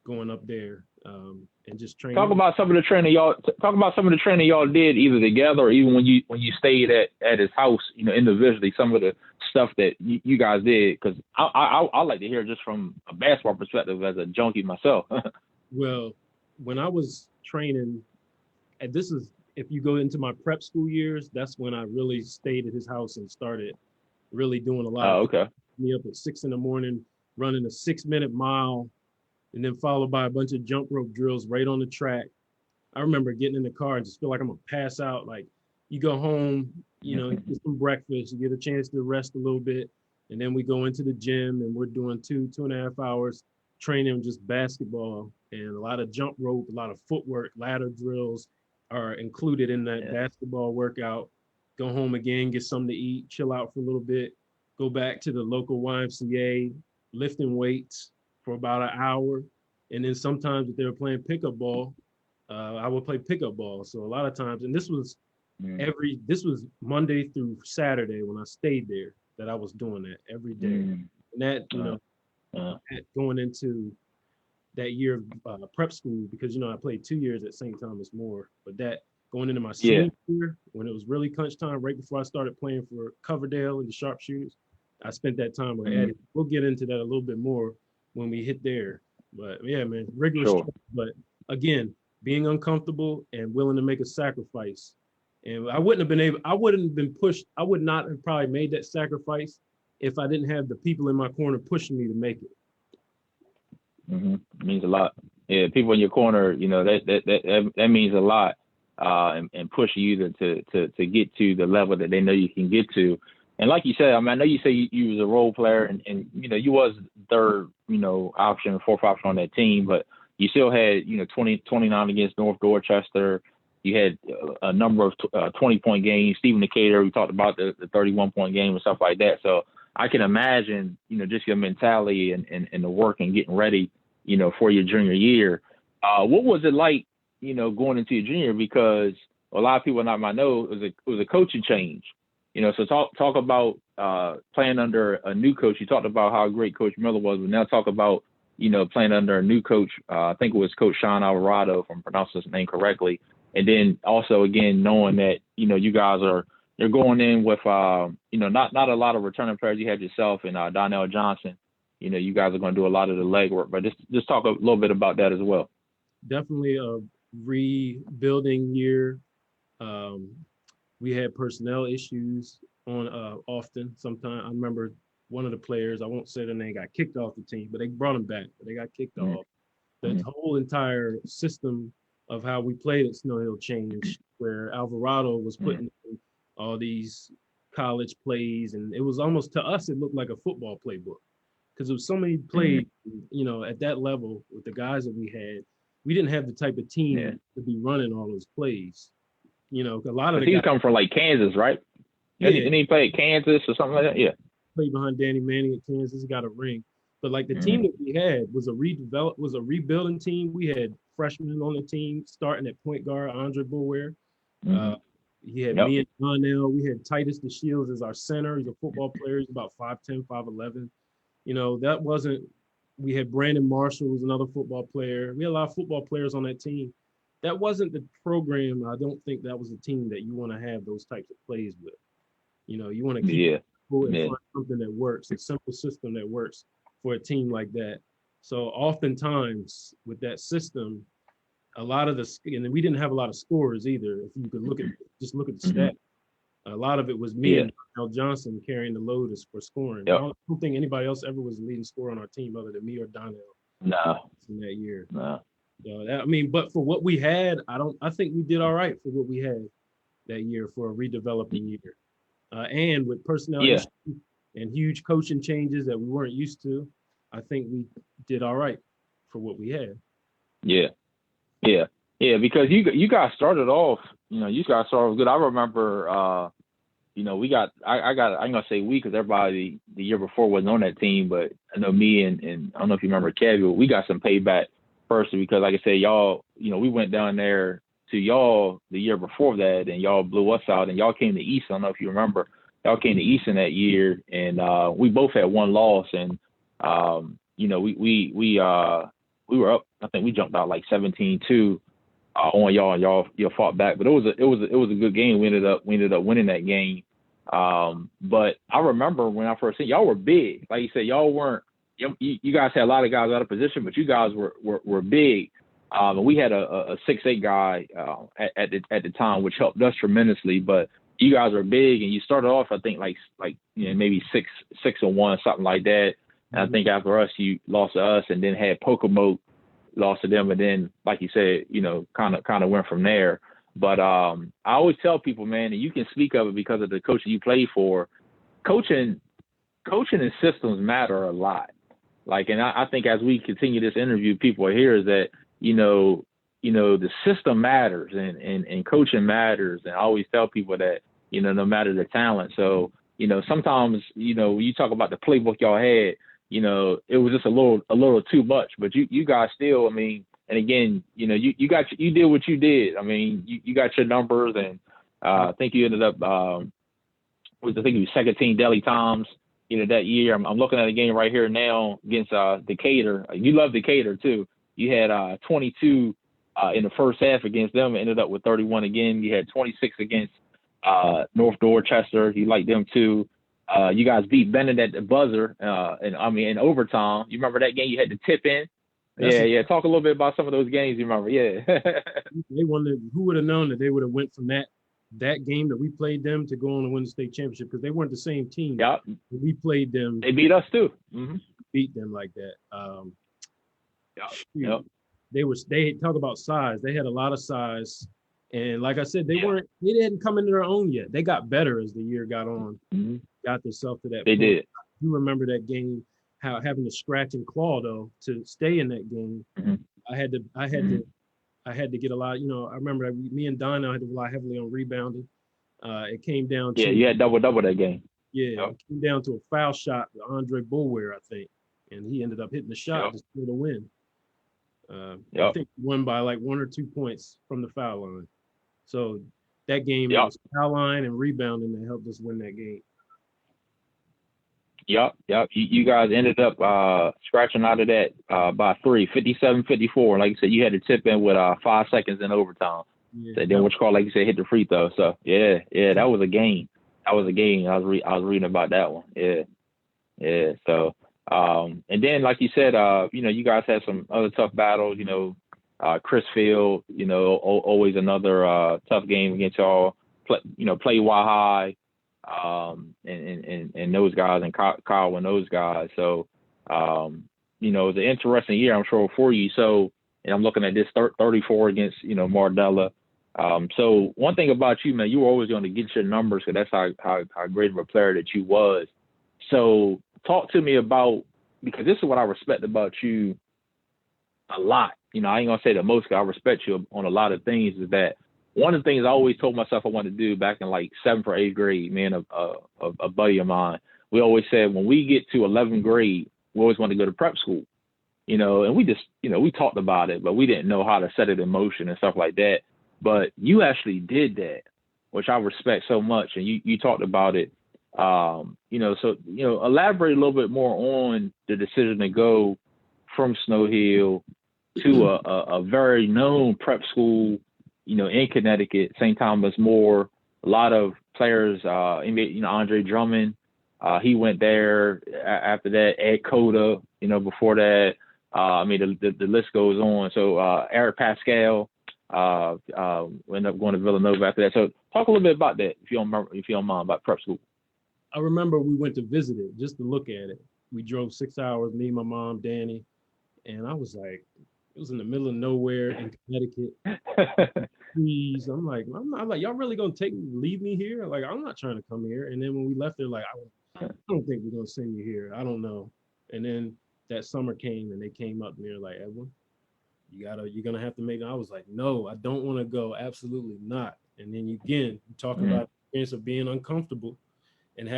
going up there, and just training. Talk about some of the training y'all did either together or even when you stayed at his house, individually, some of the stuff that you guys did, because I like to hear just from a basketball perspective as a junkie myself. Well, when I was training, and this is, if you go into my prep school years, that's when I really stayed at his house and started really doing a lot. Oh, okay. Me up at 6 a.m, running a 6-minute mile, and then followed by a bunch of jump rope drills right on the track. I remember getting in the car and just feel like I'm gonna pass out. Like, you go home, you get some breakfast, you get a chance to rest a little bit, and then we go into the gym and we're doing 2.5 hours training just basketball, and a lot of jump rope, a lot of footwork, ladder drills are included in that basketball workout. Go home again, get something to eat, chill out for a little bit, go back to the local YMCA, lifting weights for about an hour. And then sometimes if they were playing pickup ball, I would play pickup ball. So a lot of times, and this was Monday through Saturday when I stayed there, that I was doing that every day. And that, going into that year of prep school, because, I played 2 years at St. Thomas More, but that going into my senior year, when it was really crunch time, right before I started playing for Coverdale and the Sharpshooters, I spent that time with Eddie. We'll get into that a little bit more when we hit there. But yeah, man, rigorous. Sure. But again, being uncomfortable and willing to make a sacrifice. And I wouldn't have been pushed. I would not have probably made that sacrifice if I didn't have the people in my corner pushing me to make it. It means a lot. Yeah, people in your corner, that means a lot, and pushing you to get to the level that they know you can get to. And like you said, I know you say you was a role player, and you was third, option, fourth option on that team, but you still had 29 against North Dorchester. You had a number of 20-point games. Stephen Decatur, we talked about the 31-point game and stuff like that. So I can imagine, just your mentality and the work and getting ready, for your junior year. What was it like, going into your junior? Because a lot of people might know it was a coaching change. So talk about playing under a new coach. You talked about how great Coach Miller was, but now talk about, playing under a new coach. I think it was Coach Sean Alvarado, if I'm pronouncing his name correctly. And then also, again, knowing that, you guys you're going in with, not a lot of returning players. You had yourself and Donnell Johnson. You guys are going to do a lot of the legwork, but just talk a little bit about that as well. Definitely a rebuilding year. We had personnel issues on often. Sometimes I remember one of the players, I won't say the name, got kicked off the team, but they brought him back. But they got kicked off. The whole entire system of how we played at Snow Hill changed, where Alvarado was putting in all these college plays, and it was almost, to us, it looked like a football playbook, because there was so many plays, at that level with the guys that we had. We didn't have the type of team to be running all those plays. A lot of the guys come from like Kansas, right? Yeah. Didn't he play at Kansas or something like that? Yeah. Played behind Danny Manning at Kansas, got a ring. But like the team that we had was a rebuilding team. We had freshmen on the team starting at point guard, Andre Bulware. He had me and Donnell. We had Titus DeShields as our center. He's a football player. He's about 5'10", 5'11". That wasn't. We had Brandon Marshall, who's another football player. We had a lot of football players on that team. That wasn't the program. I don't think that was a team that you want to have those types of plays with. You want to keep people and find something that works, a simple system that works for a team like that. So oftentimes with that system, a lot of and we didn't have a lot of scorers either. If you could look at the stat, a lot of it was me and Donnell Johnson carrying the load for scoring. I don't think anybody else ever was the leading scorer on our team other than me or Donnell. No. In that year. No. So but for what we had, I think we did all right for what we had that year for a redeveloping year. And with personnel issues and huge coaching changes that we weren't used to, I think we did all right for what we had. Yeah, because you guys started off, good. I remember, we got, I'm going to say we, because everybody the year before wasn't on that team, but I know me and I don't know if you remember Kevin, we got some payback firstly, because like I said, y'all, we went down there to y'all the year before that, and y'all blew us out, and y'all came to Easton. I don't know if you remember. Y'all came to Easton that year, and we both had one loss, and we were up. I think we jumped out like 17-2 on y'all, and y'all fought back. But it was a good game. We ended up winning that game. But I remember when I first seen y'all were big. Like you said, y'all weren't. You guys had a lot of guys out of position, but you guys were big. And we had a 6'8" guy at the time, which helped us tremendously. But you guys are big, and you started off, I think, like maybe 6-1, something like that. And I think after us, you lost to us, and then had Pocomoke, lost to them, and then, like you said, kind of went from there. But I always tell people, man, and you can speak of it because of the coaching you played for. Coaching and systems matter a lot. Like, and I think as we continue this interview, people are here is that, the system matters and coaching matters. And I always tell people that, no matter the talent. So, sometimes, when you talk about the playbook y'all had, it was just a little too much. But you guys still, I mean, and again, you did what you did. I mean, you got your numbers, and I think you ended up I think it was second team Delhi Toms. That year. I'm looking at a game right here now against Decatur. You love Decatur too. You had 22 in the first half against them. Ended up with 31 again. You had 26 against North Dorchester. You liked them too. You guys beat Bennett at the buzzer, in overtime. You remember that game? You had to tip in. Yeah. Talk a little bit about some of those games you remember. Yeah. They won. Who would have known that they would have went from that game that we played them to go on and win the state championship, because they weren't the same team. Yep. We played them. They beat us too. Mm-hmm. Beat them like that. Yep. They talk about size. They had a lot of size. And like I said, they didn't come into their own yet. They got better as the year got on, got themselves to that They point. did. You remember that game, how having to scratch and claw though to stay in that game. I had to get a lot, I remember me and Donna had to rely heavily on rebounding. It came down to you had double that game. Yeah, It came down to a foul shot to Andre Bulware, I think, and he ended up hitting the shot to steal the win. I think he won by like 1 or 2 points from the foul line. So that game was foul line and rebounding that helped us win that game. Yep. You guys ended up scratching out of that by 3, 57-54. Like you said, you had to tip in with 5 seconds in overtime. So then what you call, like you said, hit the free throw. So yeah, that was a game. I was reading about that one. Yeah. So and then like you said, you guys had some other tough battles. Chrisfield, always another tough game against y'all. Play WiHi. And those guys, and Kyle and those guys. So, it was an interesting year, I'm sure, for you. So, and I'm looking at this 34 against, Mardella. So one thing about you, man, you were always going to get your numbers, because that's how great of a player that you was. So talk to me about, because this is what I respect about you a lot. I ain't going to say the most, because I respect you on a lot of things, is that one of the things I always told myself I wanted to do back in like 7th or 8th grade, me and a buddy of mine, we always said when we get to 11th grade, we always want to go to prep school, and we just, we talked about it, but we didn't know how to set it in motion and stuff like that. But you actually did that, which I respect so much. And you talked about it, so, elaborate a little bit more on the decision to go from Snow Hill to a very known prep school, in Connecticut, St. Thomas More. A lot of players, Andre Drummond, he went there. After that, Ed Cota, before that, the list goes on. So Eric Pascal ended up going to Villanova after that. So talk a little bit about that, if you don't mind, about prep school. I remember we went to visit it just to look at it. We drove 6 hours, me, my mom, Danny, and I was like, it was in the middle of nowhere in Connecticut. Please, I'm like, y'all really gonna leave me here? Like, I'm not trying to come here. And then when we left, they're like, I don't think we're gonna send you here. I don't know. And then that summer came, and they came up and they're like, Edwin, you're gonna have to make it. I was like, no, I don't want to go. Absolutely not. And then you talk about the experience of being uncomfortable and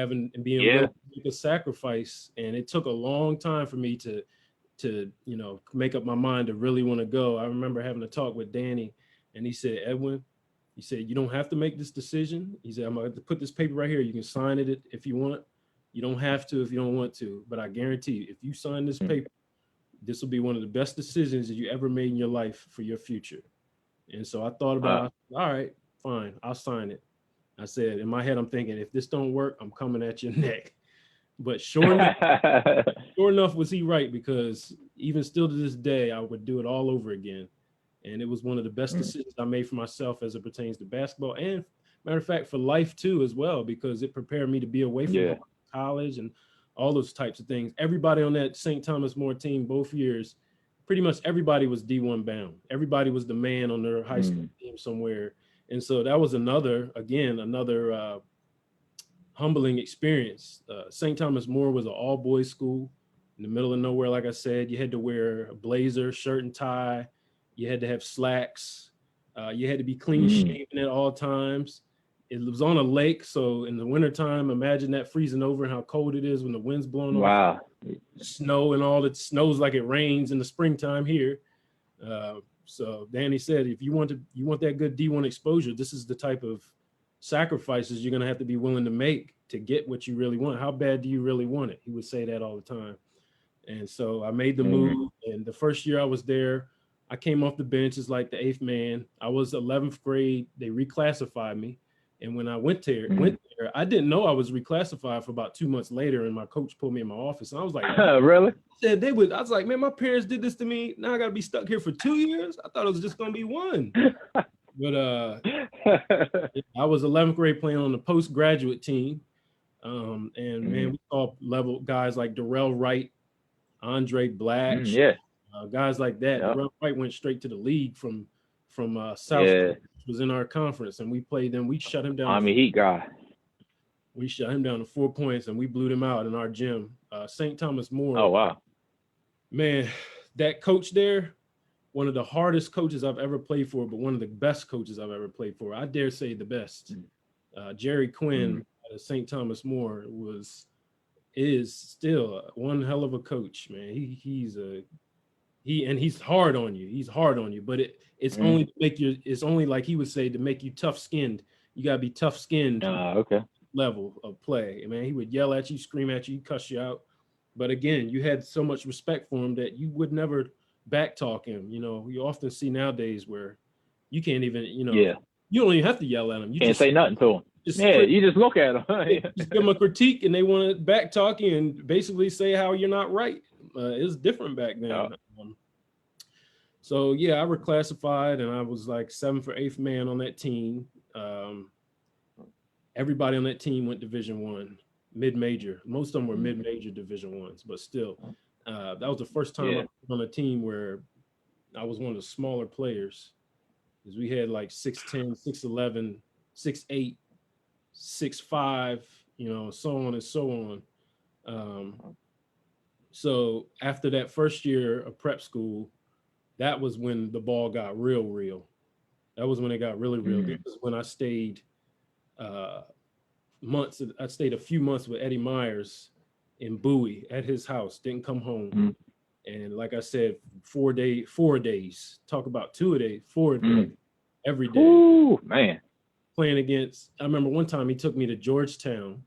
being willing to make a sacrifice. And it took a long time for me to to, make up my mind to really want to go. I remember having a talk with Danny, and he said, Edwin, he said, you don't have to make this decision. He said, I'm going to put this paper right here. You can sign it if you want. You don't have to if you don't want to. But I guarantee you, if you sign this paper, this will be one of the best decisions that you ever made in your life for your future. And so I thought about, all right, fine, I'll sign it. I said, in my head, I'm thinking, if this don't work, I'm coming at your neck. But sure enough, was he right? Because even still to this day, I would do it all over again. And it was one of the best decisions I made for myself as it pertains to basketball. And matter of fact, for life too, as well, because it prepared me to be away from college and all those types of things. Everybody on that St. Thomas More team, both years, pretty much everybody was D1 bound. Everybody was the man on their high school team somewhere. And so that was another humbling experience. St. Thomas More was an all boys school in the middle of nowhere. Like I said, you had to wear a blazer, shirt and tie. You had to have slacks. You had to be clean shaven at all times. It was on a lake. So in the wintertime, imagine that freezing over and how cold it is when the wind's blowing off. Snow and all. It snows like it rains in the springtime here. So Danny said, if you want that good D1 exposure, this is the type of sacrifices you're going to have to be willing to make to get what you really want. How bad do you really want it? He would say that all the time. And so I made the move. And the first year I was there, I came off the bench as like the 8th man. I was 11th grade. They reclassified me. And when I went there, I didn't know I was reclassified for about 2 months later. And my coach pulled me in my office. And I was like, really? I was like, man, my parents did this to me. Now I got to be stuck here for 2 years. I thought it was just going to be one. But I was 11th grade playing on the postgraduate team. And man, we saw level guys like Darrell Wright, Andre Black, guys like that. Darrell Wright went straight to the league from Salisbury, which was in our conference, and we played them. We shut him down. I'm a Heat guy. We shut him down to 4 points, and we blew them out in our gym. St. Thomas More. Oh wow, man, that coach there, one of the hardest coaches I've ever played for, but one of the best coaches I've ever played for. I dare say the best. Jerry Quinn at St. Thomas More is still one hell of a coach, man. He's hard on you. He's hard on you, but it's only to make you. It's only, like he would say, to make you tough skinned. You gotta be tough skinned. Level of play. Man, he would yell at you, scream at you, cuss you out. But again, you had so much respect for him that you would never backtalk him. You often see nowadays where you can't even, you don't even have to yell at him. You can't say nothing to him. You just look at him. Just give them a critique, and they want to backtalk you and basically say how you're not right. It was different back then. So I reclassified, and I was like 7th or 8th man on that team. Everybody on that team went Division I, mid-major. Most of them were mid-major Division I's, but still, that was the first time I was on a team where I was one of the smaller players, because we had like 6'10", 6'11", 6'8", 6'5", so on and so on. So after that first year of prep school, that was when the ball got real. That was when it got really real. This is when I stayed months. I stayed a few months with Eddie Myers in Bowie at his house. Didn't come home, and like I said, 4 days. Talk about 2 a day, 4 a day, every day. Ooh, man. Playing against. I remember one time he took me to Georgetown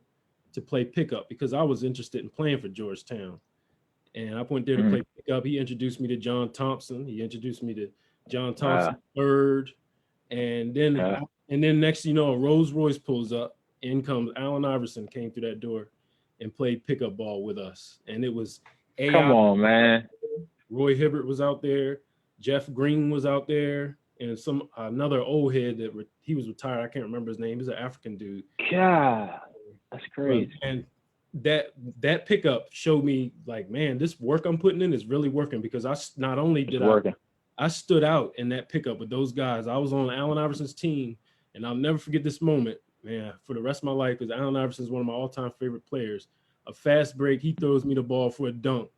to play pickup because I was interested in playing for Georgetown, and I went there to play pickup. He introduced me to John Thompson. He introduced me to John Thompson III, and then next a Rolls Royce pulls up. In comes Allen Iverson, came through that door and played pickup ball with us. And it was Come on, man. Roy Hibbert was out there. Jeff Green was out there. And another old head he was retired. I can't remember his name. He's an African dude. God, that's crazy. And that pickup showed me, like, man, this work I'm putting in is really working, because I stood out in that pickup with those guys. I was on Allen Iverson's team, and I'll never forget this moment, man, for the rest of my life, because Allen Iverson is one of my all-time favorite players. A fast break, he throws me the ball for a dunk.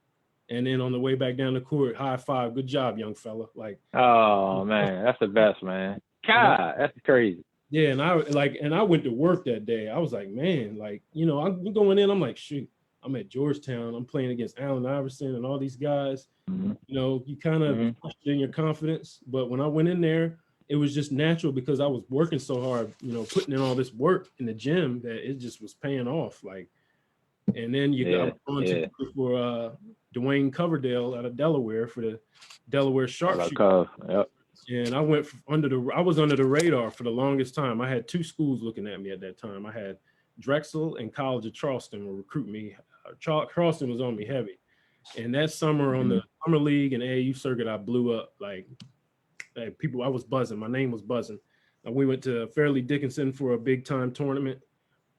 And then on the way back down the court, high five, good job, young fella. Like, oh man, that's the best, man. God, that's crazy. Yeah, and I went to work that day. I was like, man, like, I'm going in, I'm like, shoot, I'm at Georgetown. I'm playing against Allen Iverson and all these guys. Mm-hmm. You know, you kind of question your confidence. But when I went in there, it was just natural because I was working so hard, you know, putting in all this work in the gym that it just was paying off. Like, and then you got on to for Dwayne Coverdale out of Delaware for the Delaware Sharpshooter. Yep. And I went I was under the radar for the longest time. I had two schools looking at me at that time. I had Drexel and College of Charleston were recruiting me. Charleston was on me heavy. And that summer on the summer league and AAU circuit, I blew up. Like people, I was buzzing. My name was buzzing. And we went to Fairleigh Dickinson for a big time tournament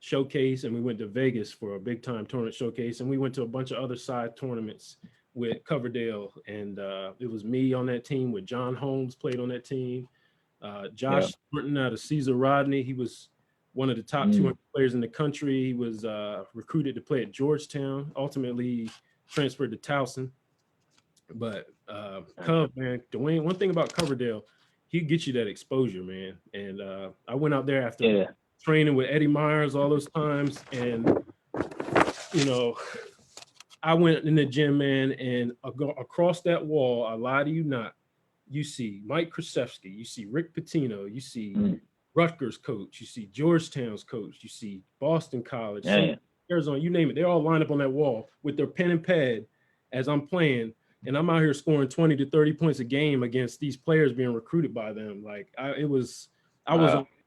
showcase, and we went to Vegas for a big time tournament showcase, and we went to a bunch of other side tournaments with Coverdale, and it was me on that team with John Holmes played on that team. Josh Thornton out of Cesar Rodney, he was one of the top 200 players in the country. He was recruited to play at Georgetown. Ultimately, transferred to Towson. But Cove, man, Dwayne, one thing about Coverdale, he'd get you that exposure, man. And I went out there after training with Eddie Myers all those times, and you know, I went in the gym, man, and across that wall, I lie to you not, you see Mike Krzyzewski, you see Rick Pitino, you see Rutgers coach, you see Georgetown's coach, you see Boston College, Arizona, you name it. They all lined up on that wall with their pen and pad as I'm playing, and I'm out here scoring 20 to 30 points a game against these players being recruited by them. Like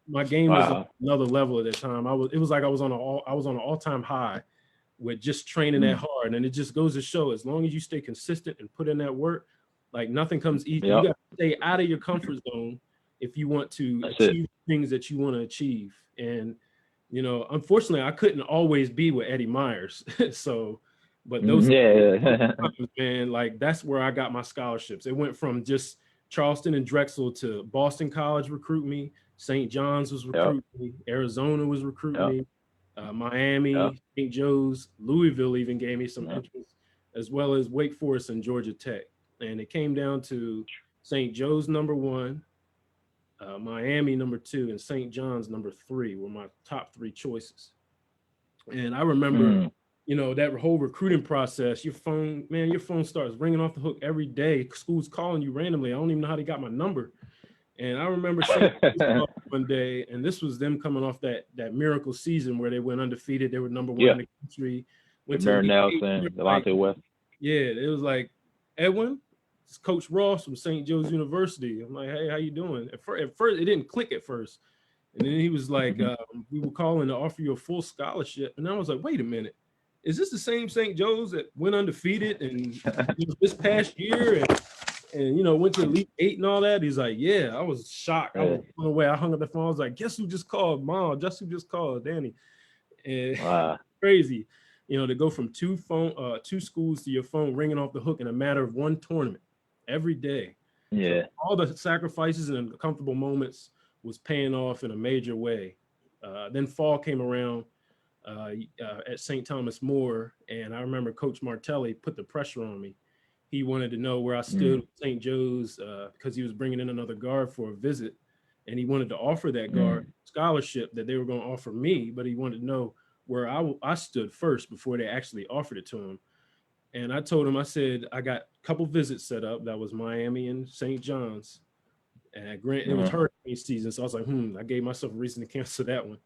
my game was on another level at that time. It was like I was on an all-time high with just training that hard. And it just goes to show, as long as you stay consistent and put in that work, like nothing comes easy. You got to stay out of your comfort zone if you want to achieve things that you want to achieve. And, you know, unfortunately, I couldn't always be with Eddie Myers. So, but those man, like that's where I got my scholarships. It went from just Charleston and Drexel to Boston College recruit me. St. John's was recruiting me. Arizona was recruiting me. Miami, St. Joe's, Louisville even gave me some interest, as well as Wake Forest and Georgia Tech. And it came down to St. Joe's number 1, Miami number 2, and St. John's number 3 were my top 3 choices. And I remember, you know, that whole recruiting process, your phone starts ringing off the hook every day. School's calling you randomly. I don't even know how they got my number. And I remember one day, and this was them coming off that miracle season where they went undefeated. They were number 1 in the country. Went to Nelson, Delonte West. Yeah, it was like, Edwin, it's Coach Ross from St. Joe's University. I'm like, hey, how you doing? At first, it didn't click at first. And then he was like, we were calling to offer you a full scholarship. And I was like, wait a minute. Is this the same St. Joe's that went undefeated and this past year and you know, went to Elite 8 and all that? He's like, yeah. I was shocked. I was blown away. I hung up the phone. I was like, guess who just called? Mom, guess who just called? Danny. And crazy, you know, to go from two schools to your phone ringing off the hook in a matter of one tournament every day. Yeah. So all the sacrifices and uncomfortable moments was paying off in a major way. Then fall came around at St. Thomas More, and I remember Coach Martelli put the pressure on me. He wanted to know where I stood with St. Joe's because he was bringing in another guard for a visit, and he wanted to offer that guard scholarship that they were going to offer me, but he wanted to know where I stood first before they actually offered it to him. And I told him, I said, I got a couple visits set up. That was Miami and St. John's. And it was hurricane season, so I was like, I gave myself a reason to cancel that one.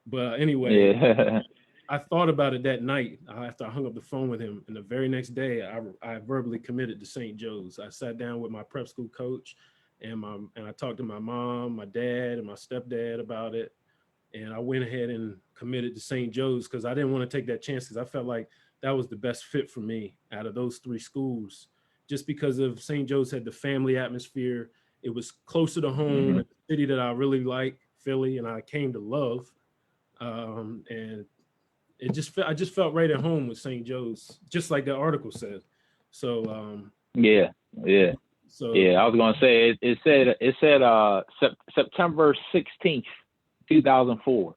But anyway, I thought about it that night after I hung up the phone with him. And the very next day, I verbally committed to St. Joe's. I sat down with my prep school coach, and I talked to my mom, my dad, and my stepdad about it. And I went ahead and committed to St. Joe's because I didn't want to take that chance because I felt like that was the best fit for me out of those 3 schools. Just because of St. Joe's had the family atmosphere. It was closer to home, a city that I really like, Philly, and I came to love. And I just felt right at home with St. Joe's, just like the article said. So So I was gonna say it said September 16th, 2004.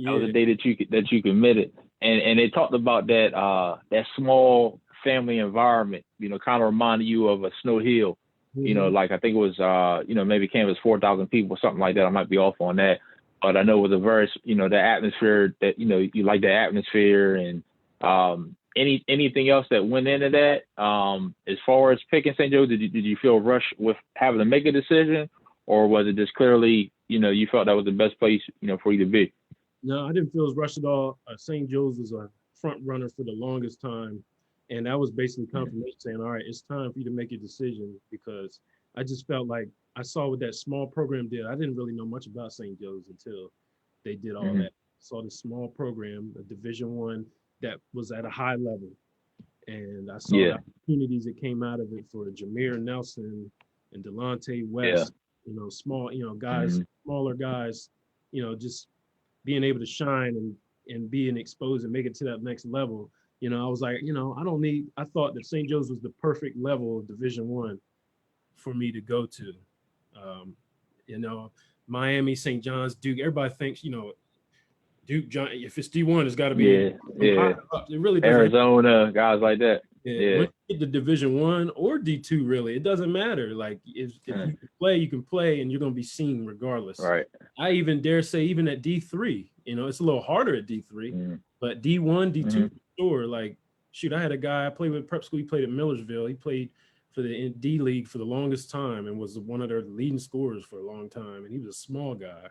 That was the day that you committed, and it talked about that small family environment. You know, kind of reminded you of a Snow Hill. You know, like I think it was maybe canvas 4,000 people, something like that. I might be off on that. But I know it was a very, the atmosphere that, you like the atmosphere. And anything else that went into that? As far as picking St. Joe's, did you feel rushed with having to make a decision, or was it just clearly, you felt that was the best place, for you to be? No, I didn't feel as rushed at all. St. Joe's was a front runner for the longest time. And that was basically confirmation saying, all right, it's time for you to make a decision, because I just felt like I saw what that small program did. I didn't really know much about St. Joe's until they did all that. I saw the small program, a Division I, that was at a high level. And I saw the opportunities that came out of it for Jameer Nelson and Delonte West, small, guys, smaller guys, just being able to shine and being exposed and make it to that next level. I was like, I thought that St. Joe's was the perfect level of Division I for me to go to. Miami, St. John's, Duke, everybody thinks, Duke, John, if it's D1, it's got to be it really doesn't. Arizona, guys like that. When you get to Division I or D2, really, it doesn't matter. Like, if you can play, you can play, and you're going to be seen regardless. Right. I even dare say, even at D3, it's a little harder at D3, but D1, D2, sure. Like, shoot, I had a guy I played with prep school. He played at Millersville. He played for the D League for the longest time and was one of their leading scorers for a long time. And he was a small guy.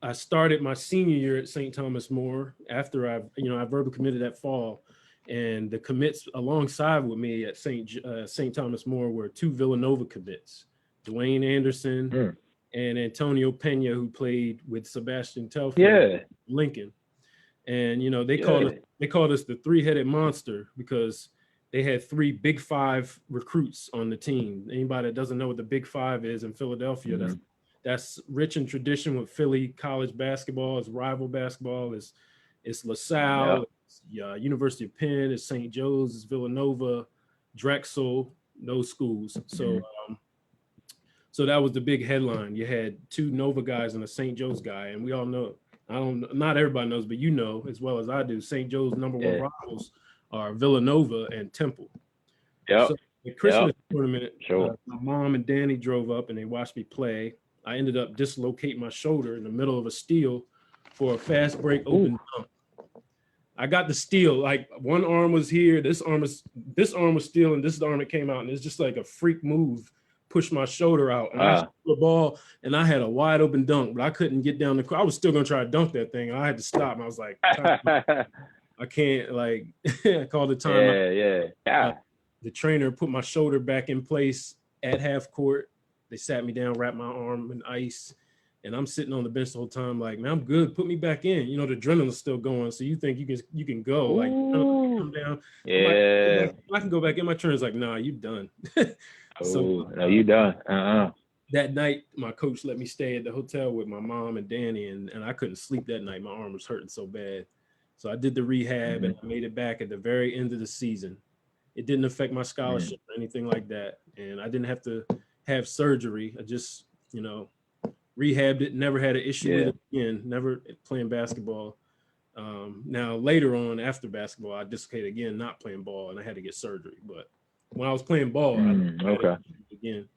I started my senior year at St. Thomas More after I verbally committed that fall, and the commits alongside with me at St. Thomas More were two Villanova commits, Dwayne Anderson and Antonio Pena, who played with Sebastian Telfair at Lincoln. And they called us the three-headed monster because they had three Big Five recruits on the team. Anybody that doesn't know what the Big Five is in Philadelphia, that's rich in tradition with Philly college basketball. It's rival basketball. It's LaSalle, it's, University of Penn, it's St. Joe's, it's Villanova, Drexel, those schools. So that was the big headline. You had two Nova guys and a St. Joe's guy, and we all know. Not everybody knows, but as well as I do, St. Joe's number one rivals are Villanova and Temple. So the Christmas tournament, my mom and Danny drove up and they watched me play. I ended up dislocating my shoulder in the middle of a steal for a fast break open dunk. I got the steal, like one arm was here, this arm was steal, and this arm it came out, and it's just like a freak move, pushed my shoulder out, and I threw the ball, and I had a wide open dunk, but I couldn't get down the court. I was still gonna try to dunk that thing. I had to stop, and I was like, I can't, like, I called the time. The trainer put my shoulder back in place at half court. They sat me down, wrapped my arm in ice, and I'm sitting on the bench the whole time, like, man, I'm good. Put me back in. The adrenaline's still going, so you think you can go, like, come down. I can go back in. My trainer's like, nah, you done. No, you done. That night, my coach let me stay at the hotel with my mom and Danny, and I couldn't sleep that night. My arm was hurting so bad. So I did the rehab and I made it back at the very end of the season. It didn't affect my scholarship or anything like that. And I didn't have to have surgery. I just, rehabbed it, never had an issue with it again, never playing basketball. Now, later on, after basketball, I dislocated again, not playing ball, and I had to get surgery. But when I was playing ball, I had again.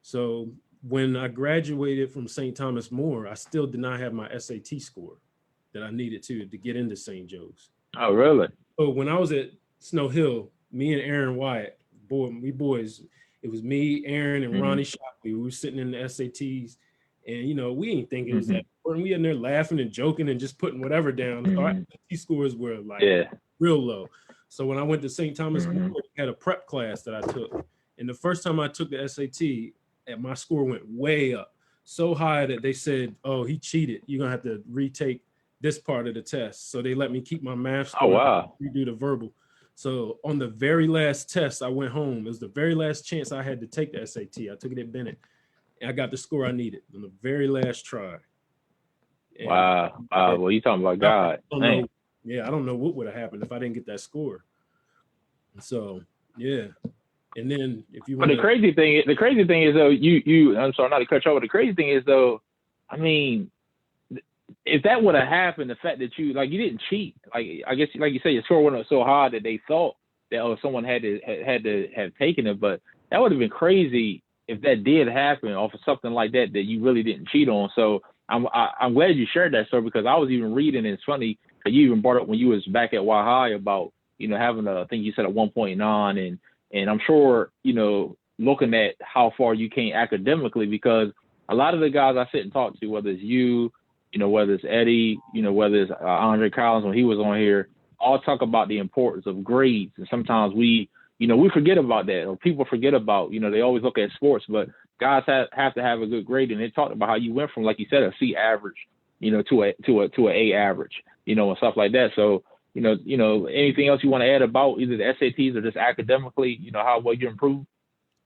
So when I graduated from St. Thomas More, I still did not have my SAT score that I needed to get into St. Joe's. Oh, really? So when I was at Snow Hill, me and Aaron Wyatt, we boys, it was me, Aaron, and Ronnie Shockley. We were sitting in the SATs, and we ain't thinking it was that important. We in there laughing and joking and just putting whatever down. Our SAT scores were like real low. So when I went to St. Thomas, I had a prep class that I took, and the first time I took the SAT, my score went way up, so high that they said, "Oh, he cheated. You're gonna have to retake this part of the test." So they let me keep my math score. Oh, wow. Redo the verbal. So on the very last test, I went home. It was the very last chance I had to take the SAT. I took it at Bennett, and I got the score I needed on the very last try. And wow. Well, you talking about God. I don't know what would have happened if I didn't get that score. So, yeah. And then if you want the crazy thing is though, I'm sorry not to cut you off, but the crazy thing is though, I mean, if that would have happened, the fact that you didn't cheat, like I guess like you say, your score went up so high that they thought that someone had to have taken it, but that would have been crazy if that did happen off of something like that you really didn't cheat on. So I'm glad you shared that story, because I was even reading, and it's funny that you even brought up when you was back at WiHi about, having I think you said a 1.9, and I'm sure, looking at how far you came academically, because a lot of the guys I sit and talk to, whether it's you, whether it's Eddie, whether it's Andre Collins when he was on here, all talk about the importance of grades. And sometimes we forget about that, or people forget about, they always look at sports, but guys have to have a good grade. And they talked about how you went from, like you said, a C average, to an A average, and stuff like that. So, anything else you want to add about either the SATs or just academically, how well you improved?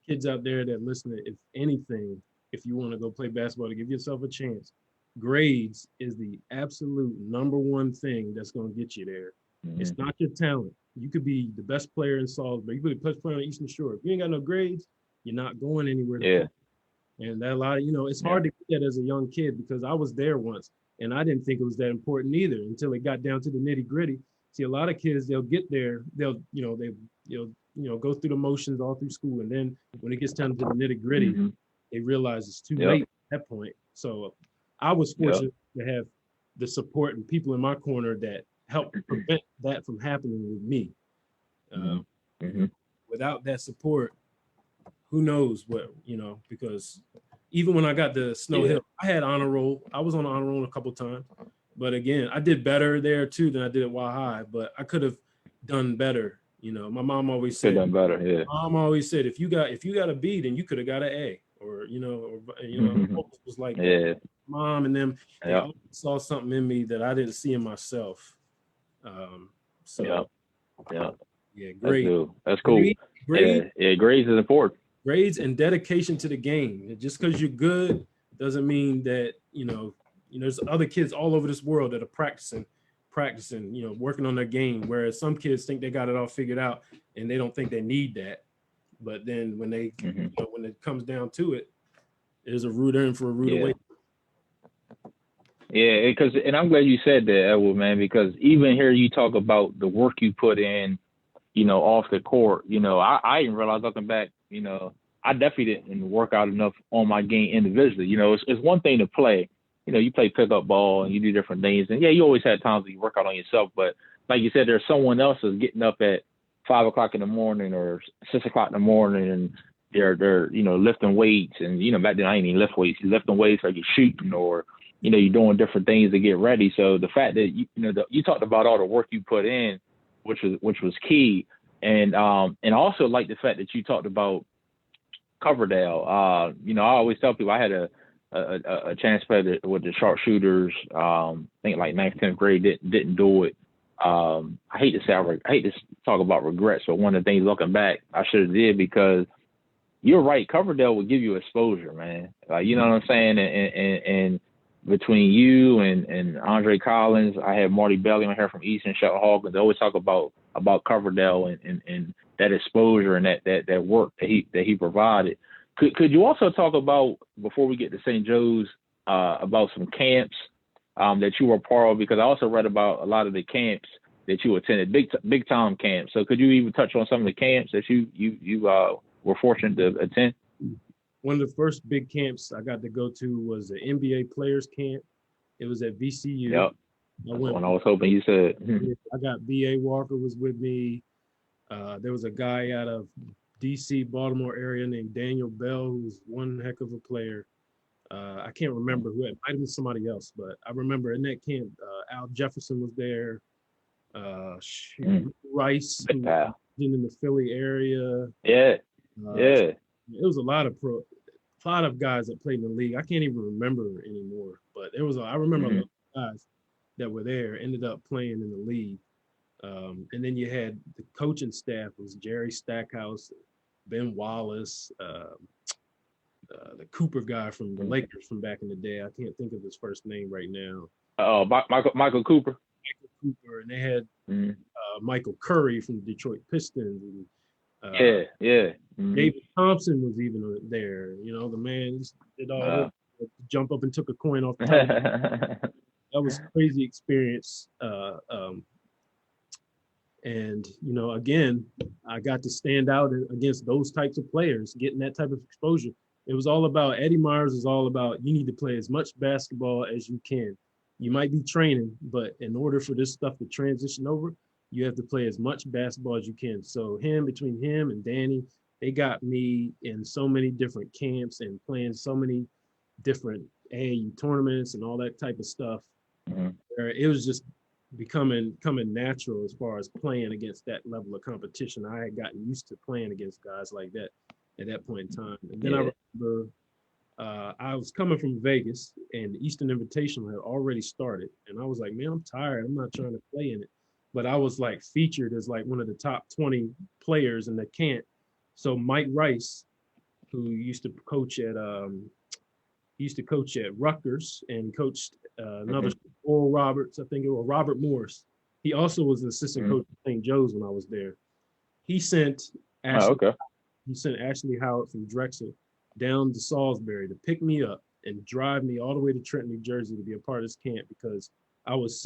Kids out there that listen, if anything, if you want to go play basketball to give yourself a chance, grades is the absolute number one thing that's going to get you there. Mm-hmm. It's not your talent. You could be the best player in Salisbury. You could be the best player on Eastern Shore. If you ain't got no grades, you're not going anywhere. Yeah. And that a lot of, it's hard to get that as a young kid, because I was there once and I didn't think it was that important either until it got down to the nitty gritty. See, a lot of kids, they'll get there, they'll go through the motions all through school. And then when it gets down to the nitty gritty, mm-hmm. they realize it's too late at that point. So I was fortunate to have the support and people in my corner that helped prevent that from happening with me. Mm-hmm. Without that support, who knows what, because even when I got to Snow Hill, I had honor roll. I was on honor roll a couple of times. But again, I did better there too than I did at WiHi, but I could have done better. My mom always said, Mom always said, if you got a B, then you could have got an A, or mm-hmm. was like that. Mom and them, they saw something in me that I didn't see in myself. Great. That's cool. Grades is important. Grades and dedication to the game. Just because you're good doesn't mean that, there's other kids all over this world that are practicing, working on their game, whereas some kids think they got it all figured out and they don't think they need that. But then when they, when it comes down to it, there's a root in for a root away. Yeah, and I'm glad you said that, Edwin, man, because even here you talk about the work you put in, off the court. I didn't realize, looking back, I definitely didn't work out enough on my game individually. It's one thing to play. You play pickup ball and you do different things. And, you always had times where you work out on yourself. But like you said, there's someone else that's getting up at 5 o'clock in the morning or 6 o'clock in the morning, and they're lifting weights. And, back then I didn't even lift weights. You're lifting weights like you're shooting, or, you're doing different things to get ready. So the fact that, you talked about all the work you put in, which was key. And also like the fact that you talked about Coverdale. I always tell people I had a chance to play with the sharpshooters. I think like 9th, 10th grade, didn't do it. I hate to talk about regrets, but one of the things looking back, I should have did, because you're right. Coverdale would give you exposure, man. You know what I'm saying? And between you and Andre Collins, I had Marty Bailey on here from Eastern, Shelton Hawkins. They always talk about Coverdale and that exposure and that work that he provided. Could you also talk about, before we get to St. Joe's, about some camps that you were part of? Because I also read about a lot of the camps that you attended, big time camps. So could you even touch on some of the camps that you were fortunate to attend? One of the first big camps I got to go to was the NBA Players Camp. It was at VCU. Yep. That's what I was hoping you said. I got B.A. Walker was with me. There was a guy out of D.C., Baltimore area named Daniel Bell, who's one heck of a player. I can't remember who. It might have been somebody else, but I remember in that camp, Al Jefferson was there. Rice, who was in the Philly area. Yeah. It was a lot of guys that played in the league. I can't even remember anymore, but I remember a lot of guys that were there ended up playing in the league. And then you had the coaching staff. It was Jerry Stackhouse, Ben Wallace, the Cooper guy from the Lakers from back in the day. I can't think of his first name right now. Michael Cooper. And they had Michael Curry from the Detroit Pistons. And, David Thompson was even there. The man did all jump up and took a coin off the top. That was a crazy experience. And, again, I got to stand out against those types of players, getting that type of exposure. It was all about Eddie Myers is all about you need to play as much basketball as you can. You might be training, but in order for this stuff to transition over, you have to play as much basketball as you can. So between him and Danny, they got me in so many different camps and playing so many different AAU tournaments and all that type of stuff. Where it was just becoming natural as far as playing against that level of competition. I had gotten used to playing against guys like that at that point in time. And then I remember I was coming from Vegas and the Eastern Invitational had already started. And I was like, man, I'm tired. I'm not trying to play in it. But I was like featured as like one of the top 20 players in the camp. So Mike Rice, who used to coach at Rutgers and coached another Oral Roberts, I think it was Robert Morris. He also was an assistant coach at St. Joe's when I was there. He sent Ashley Howard from Drexel down to Salisbury to pick me up and drive me all the way to Trenton, New Jersey to be a part of this camp because I was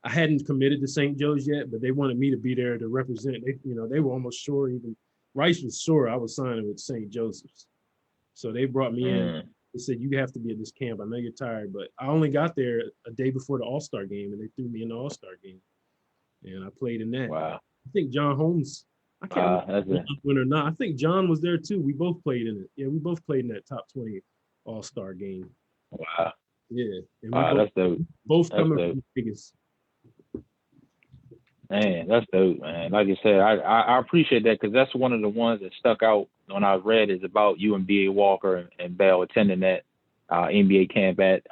I hadn't committed to St. Joe's yet, but they wanted me to be there to represent. They were almost sure, even Rice was sure I was signing with St. Joseph's. So they brought me in. They said, you have to be at this camp. I know you're tired, but I only got there a day before the All-Star game, and they threw me in the All-Star game. And I played in that. Wow. I think John Holmes, I can't remember if he won or not. I think John was there too. We both played in it. Yeah, we both played in that top 20 All-Star game. Wow. Yeah. And that's dope. Both coming from Vegas. Man, that's dope, man. Like I said, I appreciate that because that's one of the ones that stuck out when I read is about you and B.A. Walker and Bell attending that NBA camp at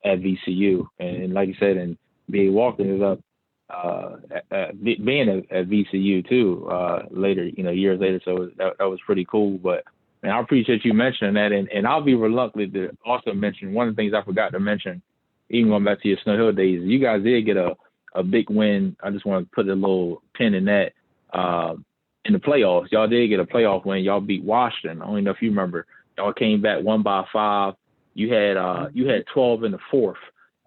VCU. And like you said, and B.A. Walker is up being at VCU too later, years later. So that was pretty cool. But man, I appreciate you mentioning that. And I'll be reluctant to also mention one of the things I forgot to mention, even going back to your Snow Hill days. You guys did get a big win. I just want to put a little pin in that. In the playoffs, y'all did get a playoff win. Y'all beat Washington. I don't know if you remember. Y'all came back 1 by 5. You had 12 in the fourth.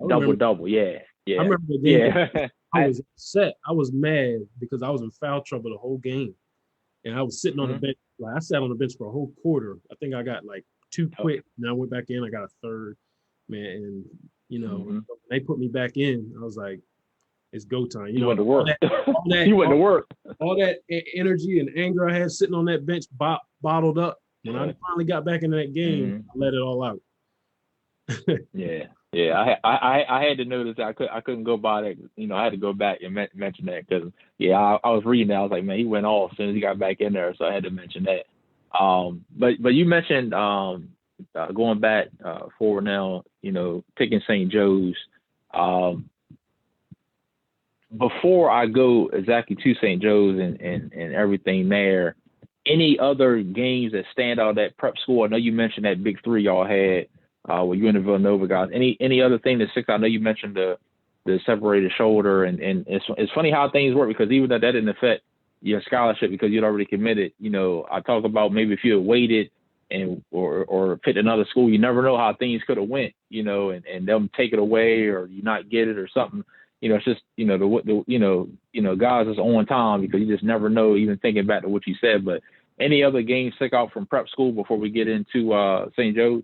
Double. Yeah. I remember the game. I was upset. I was mad because I was in foul trouble the whole game. And I was sitting on the bench. Like I sat on the bench for a whole quarter. I think I got like 2 quick. And I went back in. I got a third. Man, and when they put me back in, I was like, it's go time. You went to work. All that energy and anger I had sitting on that bench bottled up. When I finally got back into that game, I let it all out. Yeah. I had to notice that I couldn't go by that. I had to go back and mention that because I was reading that. I was like, man, he went off as soon as he got back in there, so I had to mention that. But you mentioned going back forward now. Picking St. Joe's. Before I go exactly to St. Joe's and everything there, any other games that stand out at prep school? I know you mentioned that big 3 y'all had with you and the Villanova guys. Any other thing that sticks out? I know you mentioned the separated shoulder, and it's funny how things work because even though that didn't affect your scholarship because you'd already committed, I talk about maybe if you had waited or picked another school, you never know how things could have went, and them take it away or you not get it or something. It's just, guys is on time because you just never know, even thinking back to what you said. But any other games stick out from prep school before we get into St. Joe's?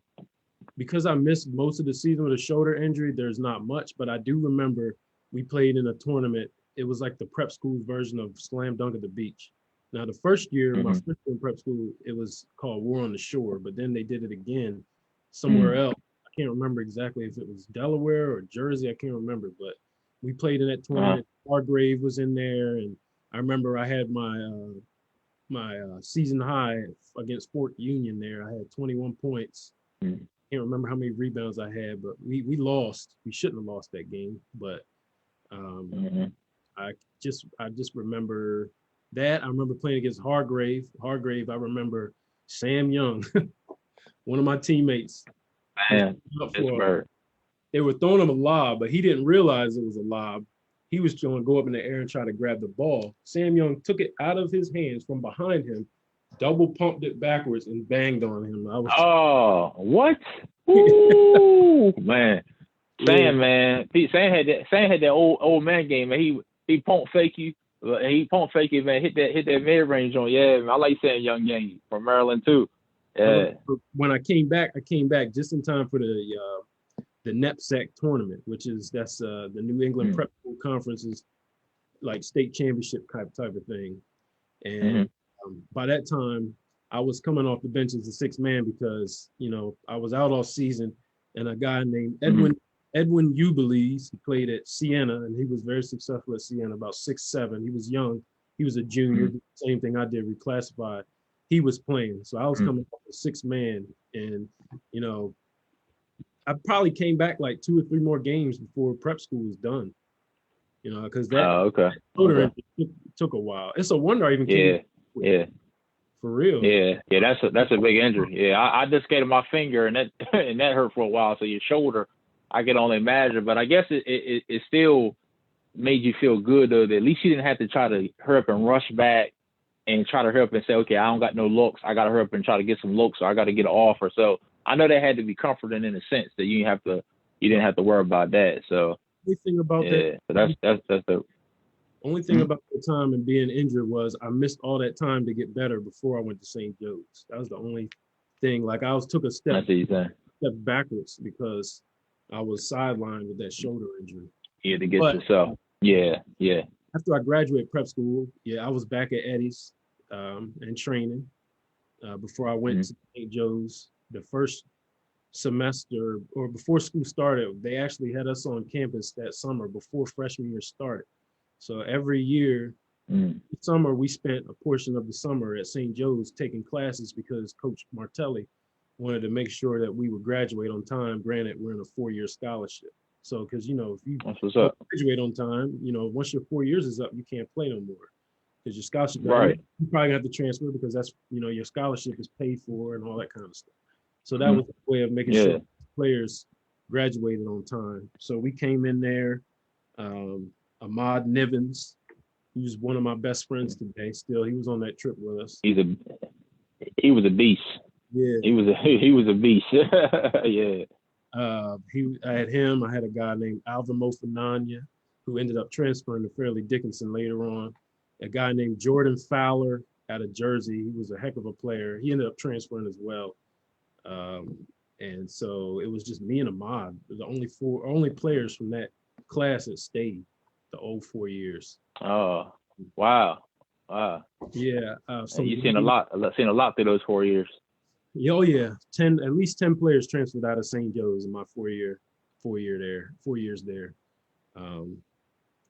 Because I missed most of the season with a shoulder injury, there's not much. But I do remember we played in a tournament. It was like the prep school version of Slam Dunk at the Beach. Now, the first year, my first year in prep school, it was called War on the Shore. But then they did it again somewhere else. I can't remember exactly if it was Delaware or Jersey. I can't remember. But we played in that tournament. Hargrave was in there, and I remember I had my season high against Fort Union there. I had 21 points. Can't remember how many rebounds I had, but we lost. We shouldn't have lost that game, but I just remember that. I remember playing against Hargrave. I remember Sam Young, one of my teammates. Man, they were throwing him a lob, but he didn't realize it was a lob. He was going to go up in the air and try to grab the ball. Sam Young took it out of his hands from behind him, double pumped it backwards, and banged on him. What? Ooh, man. Sam, man. Sam had that old man game, man. He pump fake you. He pump fake you, man. Hit that mid range on. Yeah, man. I like Sam Young game from Maryland too. Yeah. When I came back just in time for the NEPSAC tournament, that's the New England Prep School Conference's like state championship type of thing. And by that time, I was coming off the bench as a sixth man because, I was out all season, and a guy named Edwin Ubiles, he played at Siena, and he was very successful at Siena, about 6'7". He was young. He was a junior, same thing I did, reclassified. He was playing. So I was coming off a sixth man, and, I probably came back like 2 or 3 more games before prep school was done. Because that took a while. It's a wonder I even came. Yeah. For real. Yeah. That's a big injury. Yeah, I dislocated my finger, and that hurt for a while. So your shoulder, I can only imagine. But I guess it still made you feel good though. That at least you didn't have to try to hurry up and rush back and try to hurry up and say, okay, I don't got no looks. I got to hurry up and try to get some looks, or I got to get an offer. So I know that had to be comforting in a sense that you didn't have to worry about that. So. Only thing about that. That's the only thing about the time and being injured was I missed all that time to get better before I went to St. Joe's. That was the only thing. Like I took a step backwards because I was sidelined with that shoulder injury. Yeah, to get yourself. Yeah. After I graduated prep school, I was back at Eddie's and training before I went to St. Joe's. The first semester or before school started, they actually had us on campus that summer before freshman year started. So every year, summer, we spent a portion of the summer at St. Joe's taking classes because Coach Martelli wanted to make sure that we would graduate on time. Granted, we're in a 4-year scholarship. So, because, if you graduate on time, once your 4 years is up, you can't play no more because your scholarship, right. You probably have to transfer because that's, your scholarship is paid for and all that kind of stuff. So that was a way of making sure players graduated on time. So we came in there, Ahmad Nivens, he was one of my best friends today. Still, he was on that trip with us. He was a beast. Yeah. He was a beast. Yeah. I had him. I had a guy named Alvin Mofananya who ended up transferring to Fairleigh Dickinson later on. A guy named Jordan Fowler out of Jersey. He was a heck of a player. He ended up transferring as well. And so it was just me and Ahmad, the only players from that class that stayed the old 4 years. Oh, wow. Yeah. So you've seen a lot through those 4 years. Oh yeah. At least 10 players transferred out of St. Joe's in my 4 years there.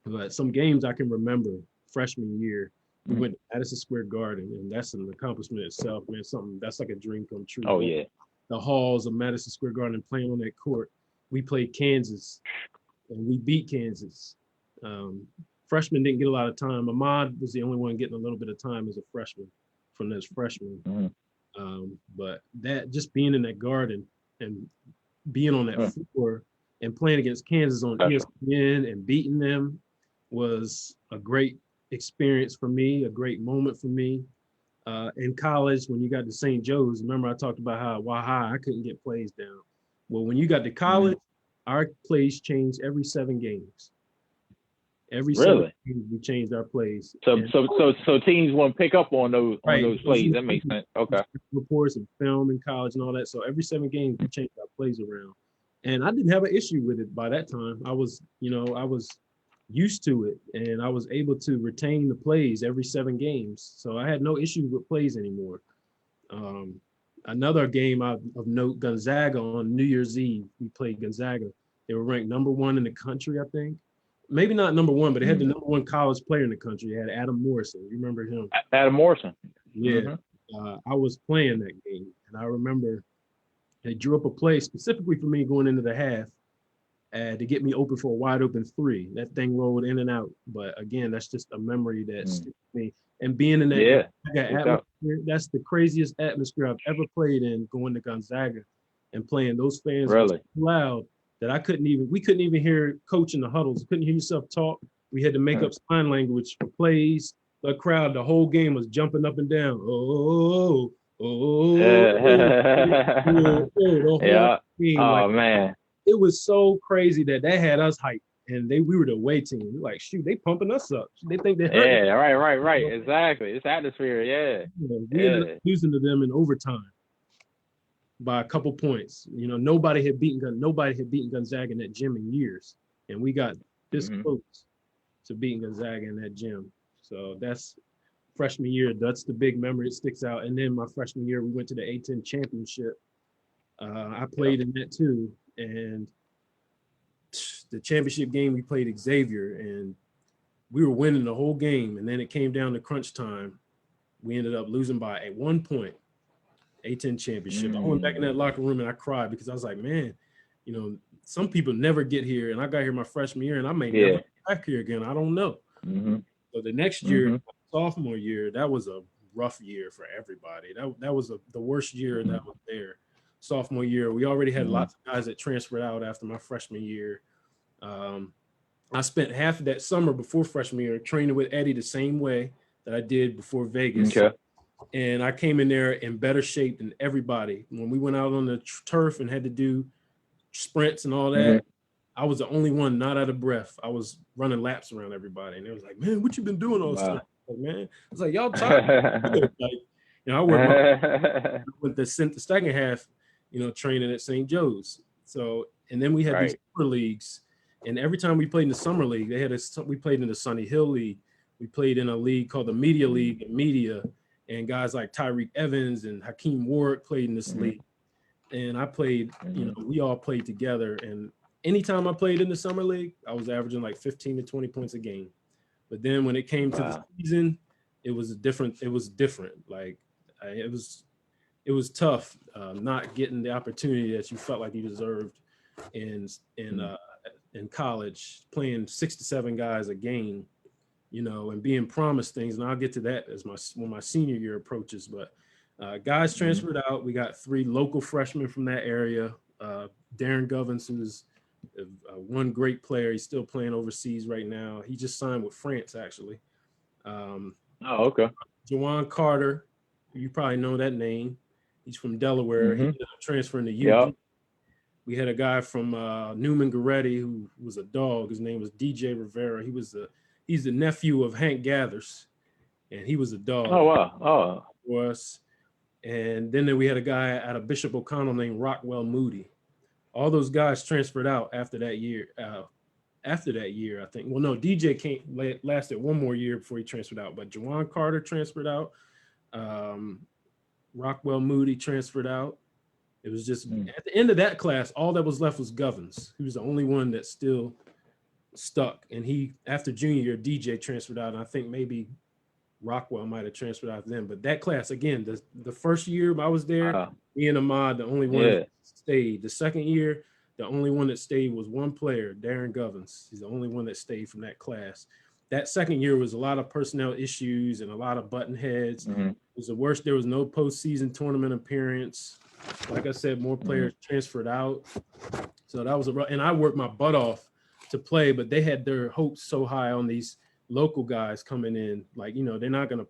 But some games I can remember freshman year, we went to Madison Square Garden, and that's an accomplishment itself, man. Something that's like a dream come true. Oh yeah. The halls of Madison Square Garden, playing on that court. We played Kansas, and we beat Kansas. Freshmen didn't get a lot of time. Ahmad was the only one getting a little bit of time as a freshman from those freshmen. But that just being in that garden and being on that floor and playing against Kansas on ESPN and beating them was a great experience for me, a great moment for me. In college, when you got to St. Joe's, remember I talked about how WiHi, I couldn't get plays down. Well, when you got to college, our plays changed every 7 games. Every 7 games we changed our plays. So teams won't pick up on those plays. That makes sense. Okay. Reports and film in college and all that. So every 7 games we changed our plays around. And I didn't have an issue with it by that time. I was used to it, and I was able to retain the plays every 7 games. So I had no issue with plays anymore. Another game of note, Gonzaga on New Year's Eve, we played Gonzaga. They were ranked number 1 in the country, I think. Maybe not number 1, but they had the number 1 college player in the country. They had Adam Morrison. You remember him? Adam Morrison. Yeah. I was playing that game, and I remember they drew up a play specifically for me going into the half to get me open for a wide open 3. That thing rolled in and out. But again, that's just a memory that sticks with me. And being in that atmosphere, that's the craziest atmosphere I've ever played in, going to Gonzaga and playing. Those fans were so loud that we couldn't even hear coach in the huddles. Couldn't hear yourself talk. We had to make up sign language for plays. The crowd, the whole game was jumping up and down. Man. It was so crazy that had us hyped, and we were the away team. We're like, shoot, they pumping us up. They think they're hurting. Right. Exactly. It's atmosphere. We ended up losing to them in overtime. by a couple points. You know, nobody had beaten Gonzaga in that gym in years, and we got this close to beating Gonzaga in that gym. So that's freshman year. That's the big memory that sticks out. And then my freshman year, we went to the A10 championship. I played in that too, and the championship game we played Xavier, and we were winning the whole game, and then it came down to crunch time. We ended up losing by 1 point. A10 championship. I went back in that locker room and I cried because I was like, man, you know, some people never get here, and I got here my freshman year, and I may never get back here again. I don't know. So the next year, sophomore year, that was a rough year for everybody. That was the worst year that was there. Sophomore year, we already had lots of guys that transferred out after my freshman year. I spent half of that summer before freshman year training with Eddie the same way that I did before Vegas. And I came in there in better shape than everybody. When we went out on the turf and had to do sprints and all that, I was the only one not out of breath. I was running laps around everybody. And they was like, man, what you been doing all this time? Like, man, I was like, y'all tired. Like, you know, I went the second half, you know, training at St. Joe's. So, and then we had these summer leagues. And every time we played in the summer league, we played in the Sunny Hill League. We played in a league called the Media League in Media. And guys like Tyreek Evans and Hakeem Ward played in this league. And I played, you know, we all played together. And anytime I played in the summer league, I was averaging like 15 to 20 points a game. But then when it came to the season, it was different. Like it was tough not getting the opportunity that you felt like you deserved in college, playing 6 to 7 guys a game, you know, and being promised things. And I'll get to that when my senior year approaches. But guys transferred out. We got 3 local freshmen from that area. Darren Govins, who's one great player. He's still playing overseas right now. He just signed with France, actually. Javon Carter, you probably know that name. He's from Delaware. He ended up transferring to UG. We had a guy from Newman Goretti who was a dog. His name was DJ Rivera. He's the nephew of Hank Gathers, and he was a dog. For us. And then we had a guy out of Bishop O'Connell named Rockwell Moody. All those guys transferred out after that year. I think. Well, no, DJ lasted one more year before he transferred out. But Jawan Carter transferred out. Rockwell Moody transferred out. It was just at the end of that class, all that was left was Govins. He was the only one that still stuck. And he, after junior year, DJ transferred out. And I think maybe Rockwell might have transferred out then. But that class, again, the first year I was there, me and Ahmad, the only one that stayed. The second year, the only one that stayed was one player, Darren Govins. He's the only one that stayed from that class. That second year was a lot of personnel issues and a lot of button heads. It was the worst. There was no postseason tournament appearance. Like I said, more players transferred out. So that was and I worked my butt off to play, but they had their hopes so high on these local guys coming in. Like, you know, they're not gonna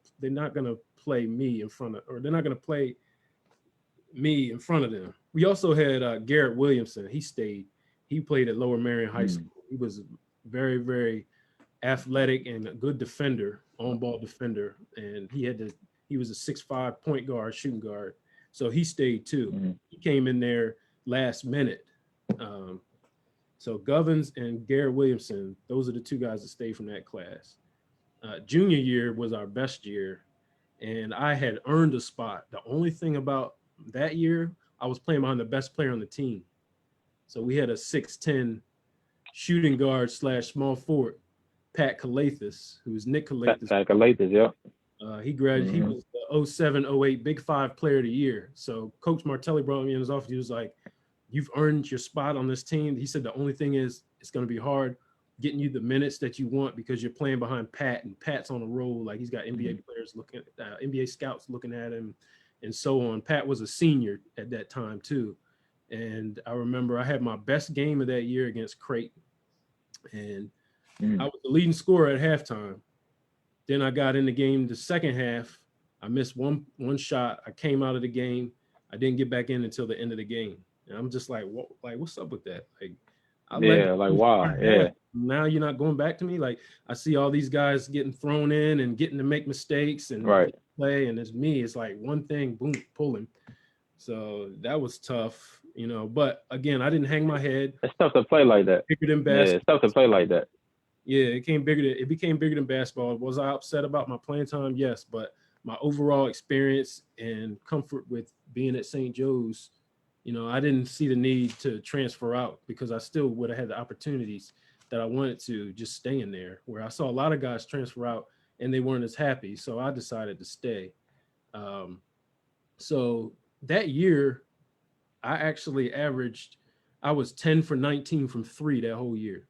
play me in front of, or they're not gonna play me in front of them. We also had Garrett Williamson. He stayed. He played at Lower Marion High School. He was very, very athletic and a good defender, on-ball defender, and he was a 6'5" point guard, shooting guard. So he stayed too. He came in there last minute. So Govins and Garrett Williamson, those are the 2 guys that stayed from that class. Junior year was our best year, and I had earned a spot. The only thing about that year, I was playing behind the best player on the team. So we had a 6'10" shooting guard / small forward, Pat Calathis, who's Nick Calathis. Pat Calathis, he graduated. He was the 07, 08 Big 5 player of the year. So Coach Martelli brought me in his office. He was like, you've earned your spot on this team. He said the only thing is it's going to be hard getting you the minutes that you want because you're playing behind Pat, and Pat's on a roll. Like, he's got NBA players looking at NBA scouts looking at him and so on. Pat was a senior at that time too. And I remember I had my best game of that year against Creighton. And I was the leading scorer at halftime. Then I got in the game the second half. I missed one shot. I came out of the game. I didn't get back in until the end of the game. And I'm just like, what? Like, what's up with that? Like, wow. Yeah. Now you're not going back to me. Like, I see all these guys getting thrown in and getting to make mistakes and play, and it's me. It's like one thing, boom, pull him. So that was tough, but again, I didn't hang my head. It's tough to play like that. Bigger than basketball. Yeah, it's tough to play like that. Yeah, it became bigger than basketball. Was I upset about my playing time? Yes, but my overall experience and comfort with being at St. Joe's, I didn't see the need to transfer out because I still would have had the opportunities that I wanted to just staying there, where I saw a lot of guys transfer out and they weren't as happy. So I decided to stay. So that year, I actually I was 10 for 19 from 3 that whole year.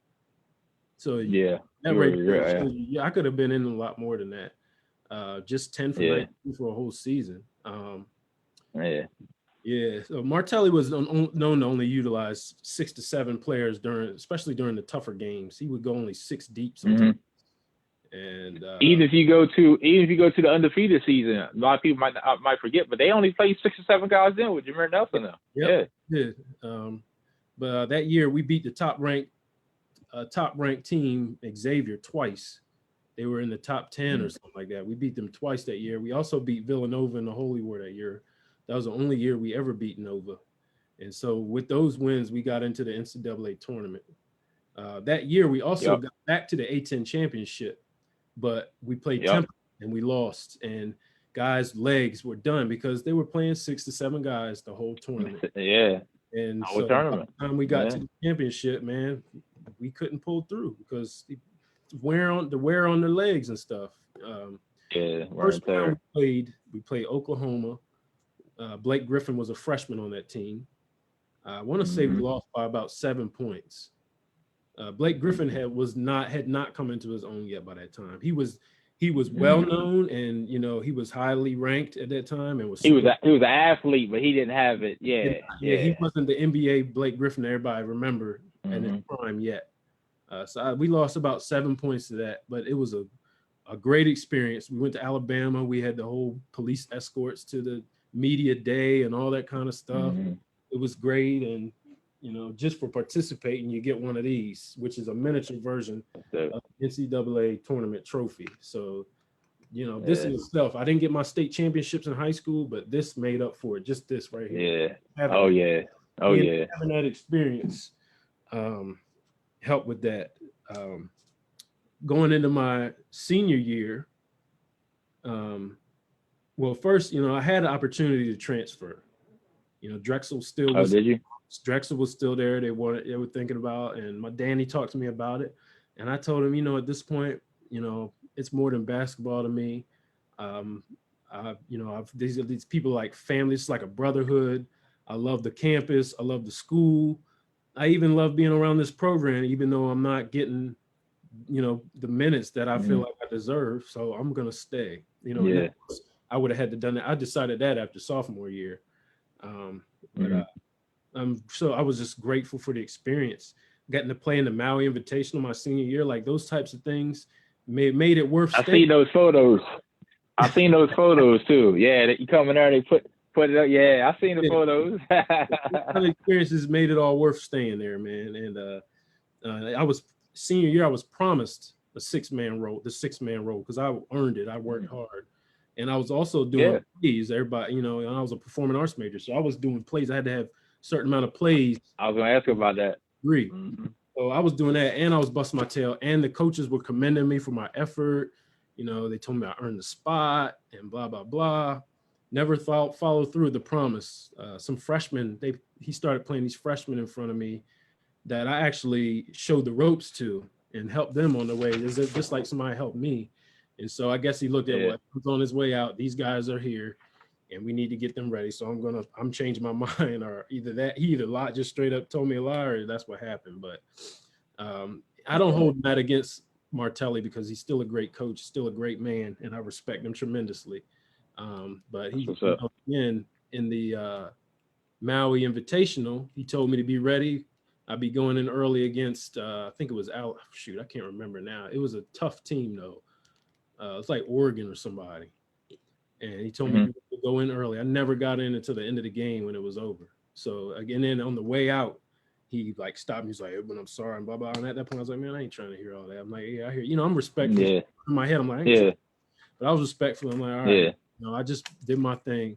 So yeah, I could have been in a lot more than that. Just 10 for 19 for a whole season. Yeah. So Martelli was known to only utilize 6 to 7 players especially during the tougher games. He would go only 6 deep sometimes. And even if you go to the undefeated season, a lot of people might forget, but they only played 6 or 7 guys in with Jameer Nelson now. Yep. Yeah. But that year we beat the top ranked team, Xavier, twice. They were in the top 10 or something like that. We beat them twice that year. We also beat Villanova in the Holy War that year. That was the only year we ever beat Nova. And so with those wins, we got into the NCAA tournament. That year, we also got back to the A-10 championship, but we played Temple and we lost. And guys' legs were done because they were playing 6 to 7 guys the whole tournament. Yeah. And so by the time we got to the championship, man, we couldn't pull through because the wear on the legs and stuff. First round we played Oklahoma. Blake Griffin was a freshman on that team. I want to say we lost by about 7 points. Blake Griffin had not come into his own yet by that time. He was well known, and he was highly ranked at that time, and he was an athlete, but he didn't have it. Yeah, he wasn't the NBA Blake Griffin everybody remember in his prime yet. So we lost about 7 points to that, but it was a great experience. We went to Alabama. We had the whole police escorts to the media day and all that kind of stuff. It was great, and just for participating, you get one of these, which is a miniature version of the NCAA tournament trophy. So, this in itself, I didn't get my state championships in high school, but this made up for it. Just this right here. Yeah. Having that experience helped with that. Going into my senior year, well, first, I had an opportunity to transfer. Drexel still was. Oh, did you? Drexel was still there. They were thinking about, and my Danny talked to me about it, and I told him, at this point, it's more than basketball to me. These people like family. It's like a brotherhood. I love the campus. I love the school. I even love being around this program, even though I'm not getting, the minutes that I feel like I deserve. So I'm gonna stay. I would have had to done that. I decided that after sophomore year. So I was just grateful for the experience. Getting to play in the Maui Invitational my senior year, like those types of things made it worth staying. I seen those photos too. Yeah, you come in there, they put it up. Yeah, I seen the photos. The experiences made it all worth staying there, man. And I was senior year, I was promised the 6-man role because I earned it. I worked hard. And I was also doing plays. Everybody, and I was a performing arts major. So I was doing plays. I had to have a certain amount of plays. I was going to ask you about that. So I was doing that, and I was busting my tail. And the coaches were commending me for my effort. They told me I earned the spot and blah, blah, blah. Never followed through the promise. Some freshmen, he started playing these freshmen in front of me that I actually showed the ropes to and helped them on the way. It's just like somebody helped me. And so I guess he looked at what was on his way out. These guys are here, and we need to get them ready. So I'm changing my mind, or he either lied, just straight up told me a lie, or that's what happened. But I don't hold that against Martelli because he's still a great coach, still a great man, and I respect him tremendously. But he, again, in the Maui Invitational, he told me to be ready. I'd be going in early against, I think it was I can't remember now. It was a tough team though. It's like Oregon or somebody. And he told me to go in early. I never got in until the end of the game when it was over. So again, then on the way out, he like stopped me. He's like, Edwin, I'm sorry, and blah, blah. And at that point, I was like, man, I ain't trying to hear all that. I'm like, yeah, I hear, I'm respectful. In my head, I'm like, but I was respectful. I'm like, all right, I just did my thing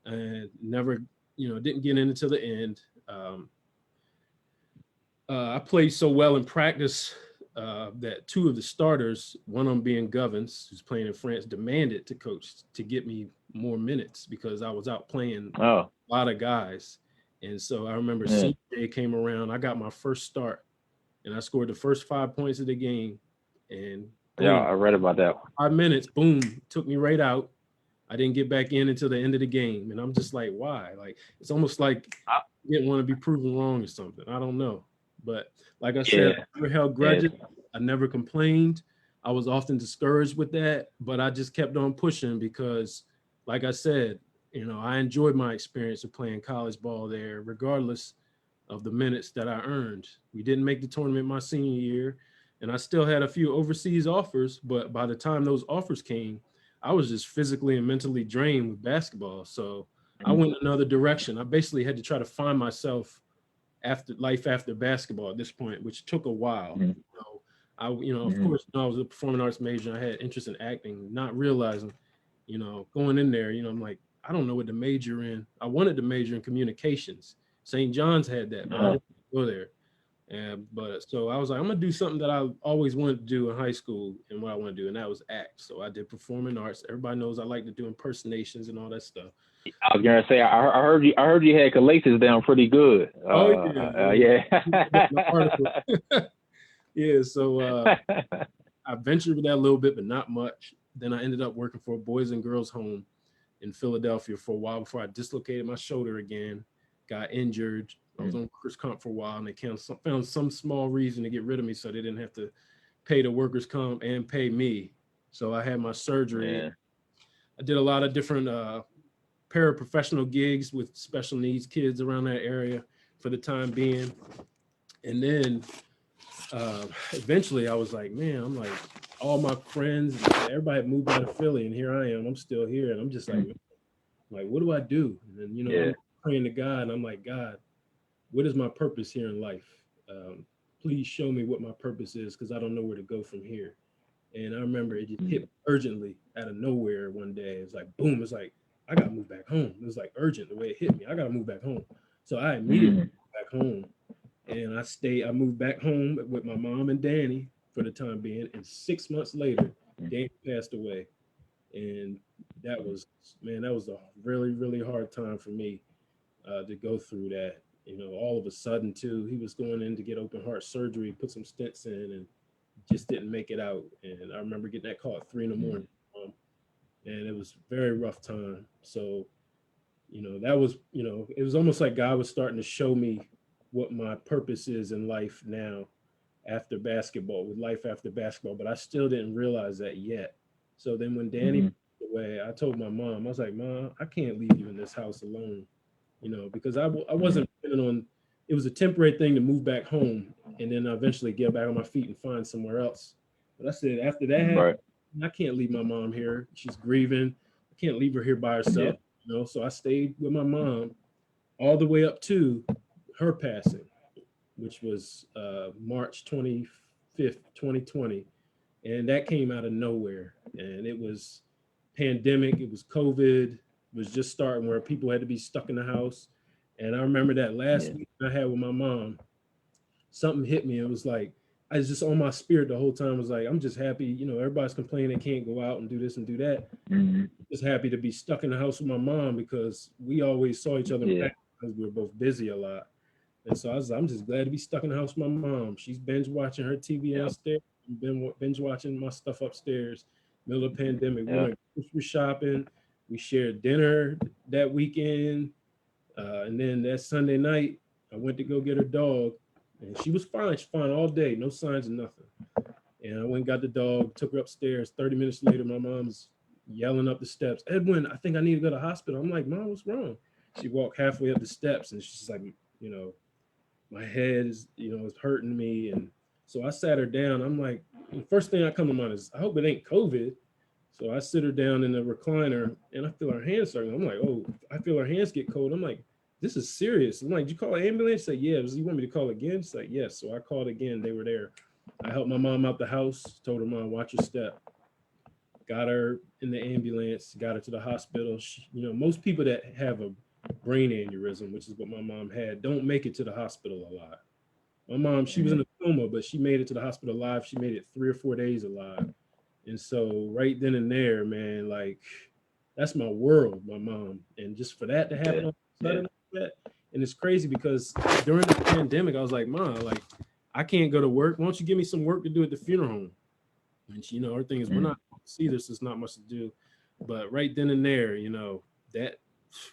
and never didn't get in until the end. I played so well in practice that two of the starters, one of them being Govins, who's playing in France, demanded to coach to get me more minutes because I was out playing a lot of guys. And so I remember senior day came around, I got my first start, and I scored the first 5 points of the game. And boom, I read about that. 5 minutes, boom, took me right out. I didn't get back in until the end of the game. And I'm just like, why? Like, it's almost like I didn't want to be proven wrong or something. I don't know. But like I said, I never held grudges. I never complained. I was often discouraged with that, but I just kept on pushing because, like I said, I enjoyed my experience of playing college ball there, regardless of the minutes that I earned. We didn't make the tournament my senior year, and I still had a few overseas offers, but by the time those offers came, I was just physically and mentally drained with basketball. So I went another direction. I basically had to try to find myself after basketball at this point, which took a while. Of course, I was a performing arts major. I had interest in acting, not realizing, going in there, I'm like, I don't know what to major in. I wanted to major in communications. St. John's had that, but I didn't go there. But so I was like, I'm gonna do something that I always wanted to do in high school and what I want to do, and that was act. So I did performing arts. Everybody knows I like to do impersonations and all that stuff. I was gonna say, I heard you had collations down pretty good. Yeah. Yeah. So I ventured with that a little bit, but not much. Then I ended up working for a boys and girls home in Philadelphia for a while before I dislocated my shoulder again, got injured. I was on workers' comp for a while, and they found some small reason to get rid of me so they didn't have to pay the workers' comp and pay me. So I had my surgery. Yeah. I did a lot of different paraprofessional gigs with special needs kids around that area for the time being. And then eventually I was like, man, all my friends, everybody had moved out of Philly, and here I am. I'm still here, and I'm just like, what do I do? And then, I'm praying to God, and I'm like, God, what is my purpose here in life? Please show me what my purpose is, because I don't know where to go from here. And I remember it just hit me urgently out of nowhere one day. It was like, boom, it's like, I got to move back home. It was like urgent the way it hit me. I got to move back home. So I immediately moved back home. And I moved back home with my mom and Danny for the time being. And 6 months later, Danny passed away. And that was a really, really hard time for me to go through that. All of a sudden, too, he was going in to get open heart surgery, put some stents in, and just didn't make it out. And I remember getting that call at 3 a.m. And it was a very rough time. So, that was, it was almost like God was starting to show me what my purpose is in life now after basketball, with life after basketball. But I still didn't realize that yet. So then when Danny passed away, I told my mom, I was like, Mom, I can't leave you in this house alone, because I wasn't planning on, it was a temporary thing to move back home and then eventually get back on my feet and find somewhere else. But I said, after that, I can't leave my mom here. She's grieving. I can't leave her here by herself, So I stayed with my mom all the way up to her passing, which was March 25th, 2020. And that came out of nowhere. And it was pandemic. It was COVID. It was just starting where people had to be stuck in the house. And I remember that last week I had with my mom, something hit me. It was like, I was just on my spirit the whole time. I was like, I'm just happy. Everybody's complaining they can't go out and do this and do that. Just happy to be stuck in the house with my mom because we always saw each other back because we were both busy a lot. And so I'm just glad to be stuck in the house with my mom. She's binge watching her TV downstairs, binge watching my stuff upstairs. Middle of the pandemic, we went grocery shopping. We shared dinner that weekend. And then that Sunday night, I went to go get her dog. And she was fine. She's fine all day. No signs of nothing. And I went and got the dog, took her upstairs. 30 minutes later, my mom's yelling up the steps, Edwin, I think I need to go to the hospital. I'm like, Mom, what's wrong? She walked halfway up the steps and she's like, my head is, is hurting me. And so I sat her down. I'm like, the first thing I come to mind is, I hope it ain't COVID. So I sit her down in the recliner and I feel her hands starting. I'm like, oh, I feel her hands get cold. I'm like, this is serious. I'm like, did you call an ambulance? She said, yeah. You want me to call again? She's like, yes. So I called again. They were there. I helped my mom out the house, told her, Mom, watch your step. Got her in the ambulance, got her to the hospital. She, most people that have a brain aneurysm, which is what my mom had, don't make it to the hospital alive. My mom, she was in a coma, but she made it to the hospital alive. She made it 3 or 4 days alive. And so right then and there, man, like that's my world, my mom. And just for that to happen all of a sudden like that, and it's crazy because during the pandemic, I was like, Mom, like I can't go to work. Why don't you give me some work to do at the funeral home? And she, her thing is, we're not going to see this. There's not much to do. But right then and there, that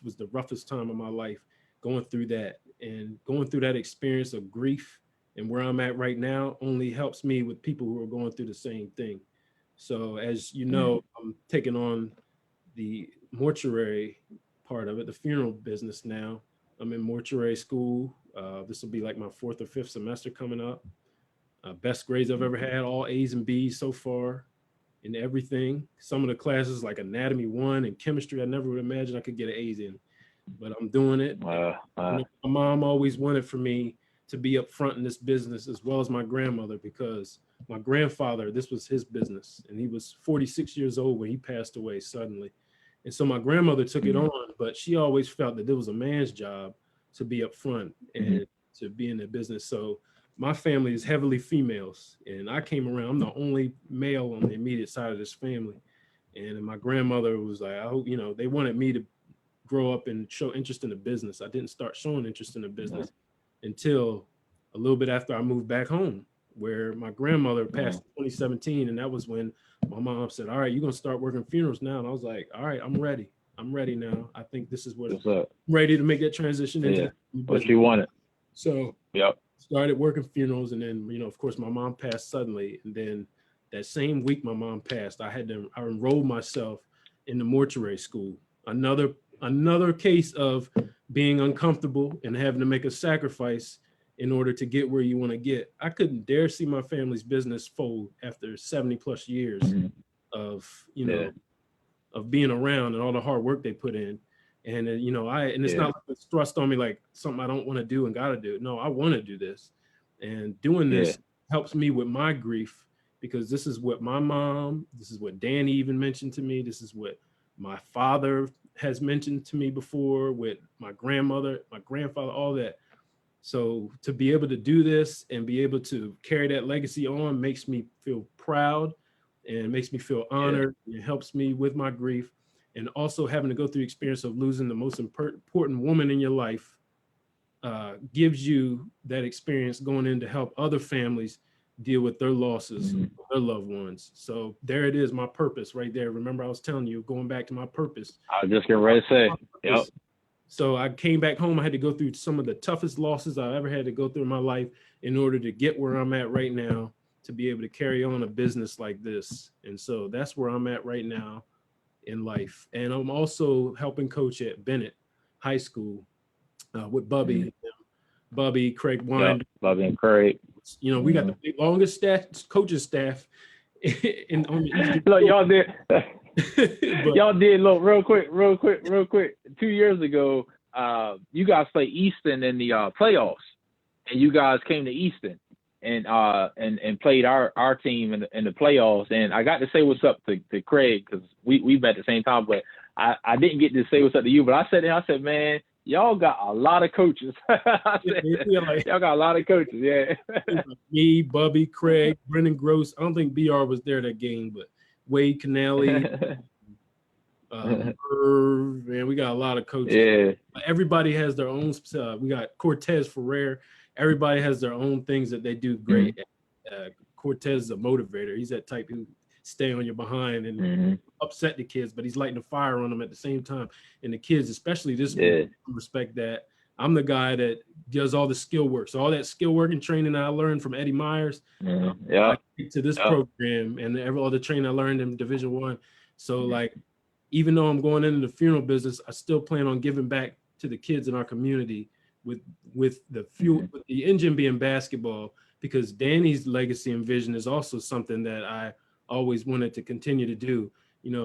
was the roughest time of my life, going through that and going through that experience of grief. And where I'm at right now only helps me with people who are going through the same thing. So as you know, I'm taking on the mortuary part of it, the funeral business now. I'm in mortuary school. This will be like my 4th or 5th semester coming up. Best grades I've ever had, all A's and B's so far in everything. Some of the classes like Anatomy 1 and Chemistry, I never would imagine I could get an A's in, but I'm doing it. My mom always wanted for me to be up front in this business, as well as my grandmother, because my grandfather, this was his business, and he was 46 years old when he passed away suddenly. And so my grandmother took it on, but she always felt that it was a man's job to be up front and to be in the business. So my family is heavily females, and I came around, I'm the only male on the immediate side of this family. And my grandmother was like, I hope, they wanted me to grow up and show interest in the business. I didn't start showing interest in the business until a little bit after I moved back home, where my grandmother passed in 2017. And that was when my mom said, all right, you're going to start working funerals now. And I was like, all right, I'm ready. I'm ready now. I think this is what I'm ready to make that transition into what you wanted. So started working funerals. And then, of course, my mom passed suddenly. And then that same week my mom passed, I enrolled myself in the mortuary school. Another case of being uncomfortable and having to make a sacrifice in order to get where you want to get. I couldn't dare see my family's business fold after 70 plus years of, of being around and all the hard work they put in. And, it's not like it's thrust on me like something I don't want to do and got to do. No, I want to do this. And doing this helps me with my grief, because this is what my mom, this is what Danny even mentioned to me. This is what my father has mentioned to me before, with my grandmother, my grandfather, all that. So to be able to do this and be able to carry that legacy on makes me feel proud and makes me feel honored. It helps me with my grief. And also having to go through the experience of losing the most important woman in your life gives you that experience going in to help other families deal with their losses, their loved ones. So there it is, my purpose right there. Remember, I was telling you, going back to my purpose. I was just getting ready to say, So I came back home. I had to go through some of the toughest losses I ever had to go through in my life in order to get where I'm at right now, to be able to carry on a business like this. And so that's where I'm at right now in life. And I'm also helping coach at Bennett High School with Bubby, Craig Winder. Bubby and Craig. We got the longest coaching staff in on the Eastern. Look, y'all did. Y'all did. Look, real quick. 2 years ago, you guys played Easton in the playoffs, and you guys came to Easton and played our team in the playoffs. And I got to say what's up to Craig, because we met at the same time, but I didn't get to say what's up to you. But I said, man, y'all got a lot of coaches. Y'all got a lot of coaches, Me, Bubby, Craig, Brendan Gross. I don't think BR was there that game, but Wade Canelli, Irv, man, we got a lot of coaches. Everybody has their own. We got Cortez Ferrer. Everybody has their own things that they do great. Cortez is a motivator. He's that type who stay on your behind and upset the kids, but he's lighting a fire on them at the same time. And the kids, especially this group, respect that. I'm the guy that does all the skill work. So all that skill work and training I learned from Eddie Myers, I take to this program, and all the training I learned in Division I. So like, even though I'm going into the funeral business, I still plan on giving back to the kids in our community with the fuel, with the engine being basketball, because Danny's legacy and vision is also something that I always wanted to continue to do.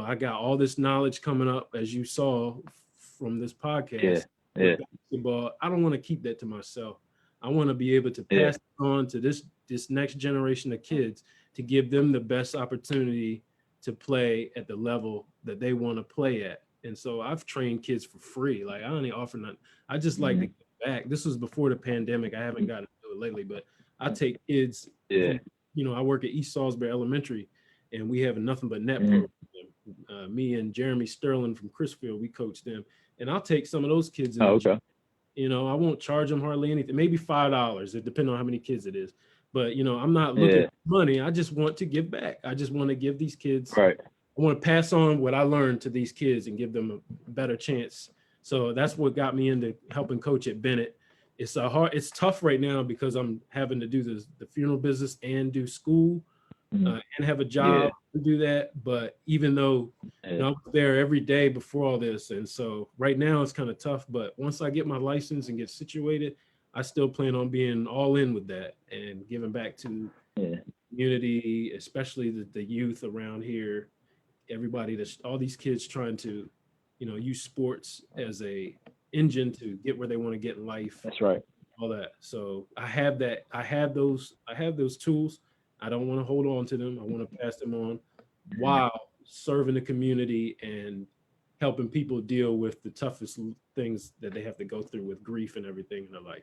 I got all this knowledge coming up, as you saw from this podcast. Basketball, I don't want to keep that to myself. I want to be able to pass it on to this next generation of kids, to give them the best opportunity to play at the level that they want to play at. And so I've trained kids for free. Like I only offer nothing. I just like to give back. This was before the pandemic. I haven't gotten to it lately, but I take kids who, I work at East Salisbury Elementary, and we have a nothing but net program. Me and Jeremy Sterling from Chrisfield, we coach them, and I'll take some of those kids in the gym. I won't charge them hardly anything, maybe $5, it depends on how many kids it is. But I'm not looking for money. I just want to give back. I just want to give these kids. I want to pass on what I learned to these kids and give them a better chance. So that's what got me into helping coach at Bennett. It's tough right now because I'm having to do the funeral business and do school and have a job to do that. But even though I'm there every day before all this, and so right now it's kind of tough. But once I get my license and get situated, I still plan on being all in with that and giving back to the community, especially the youth around here. Everybody, all these kids trying to, use sports as a engine to get where they want to get in life. That's right. All that. So I have that. I have those tools. I don't want to hold on to them. I want to pass them on while serving the community and helping people deal with the toughest things that they have to go through with grief and everything in their life.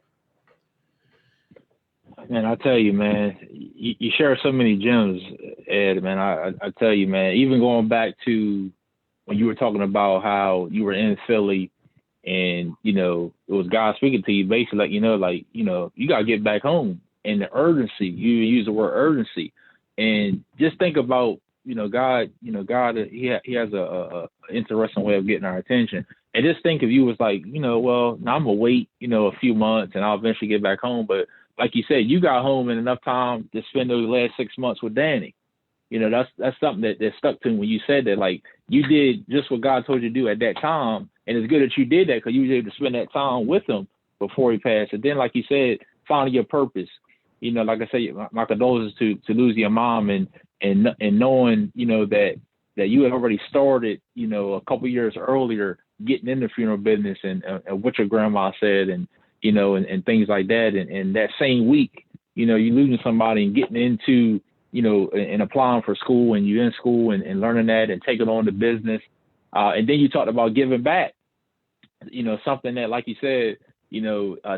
Man, I tell you, man, you share so many gems, Ed, man. I tell you, man, even going back to when you were talking about how you were in Philly and, it was God speaking to you, basically, you got to get back home. And the urgency, you use the word urgency. And just think about, God, he has a interesting way of getting our attention. And just think if you was like, well, now I'm going to wait, a few months and I'll eventually get back home. But like you said, you got home in enough time to spend those last 6 months with Danny. That's something that stuck to me when you said that, like, you did just what God told you to do at that time. And it's good that you did that because you were able to spend that time with him before he passed. And then, like you said, finding your purpose. Like I said, my condolences to lose your mom and knowing, that you had already started, a couple years earlier getting in the funeral business and what your grandma said and things like that. And that same week, you losing somebody and getting into, and applying for school and you're in school and learning that and taking on the business. And then you talked about giving back, something that, like you said,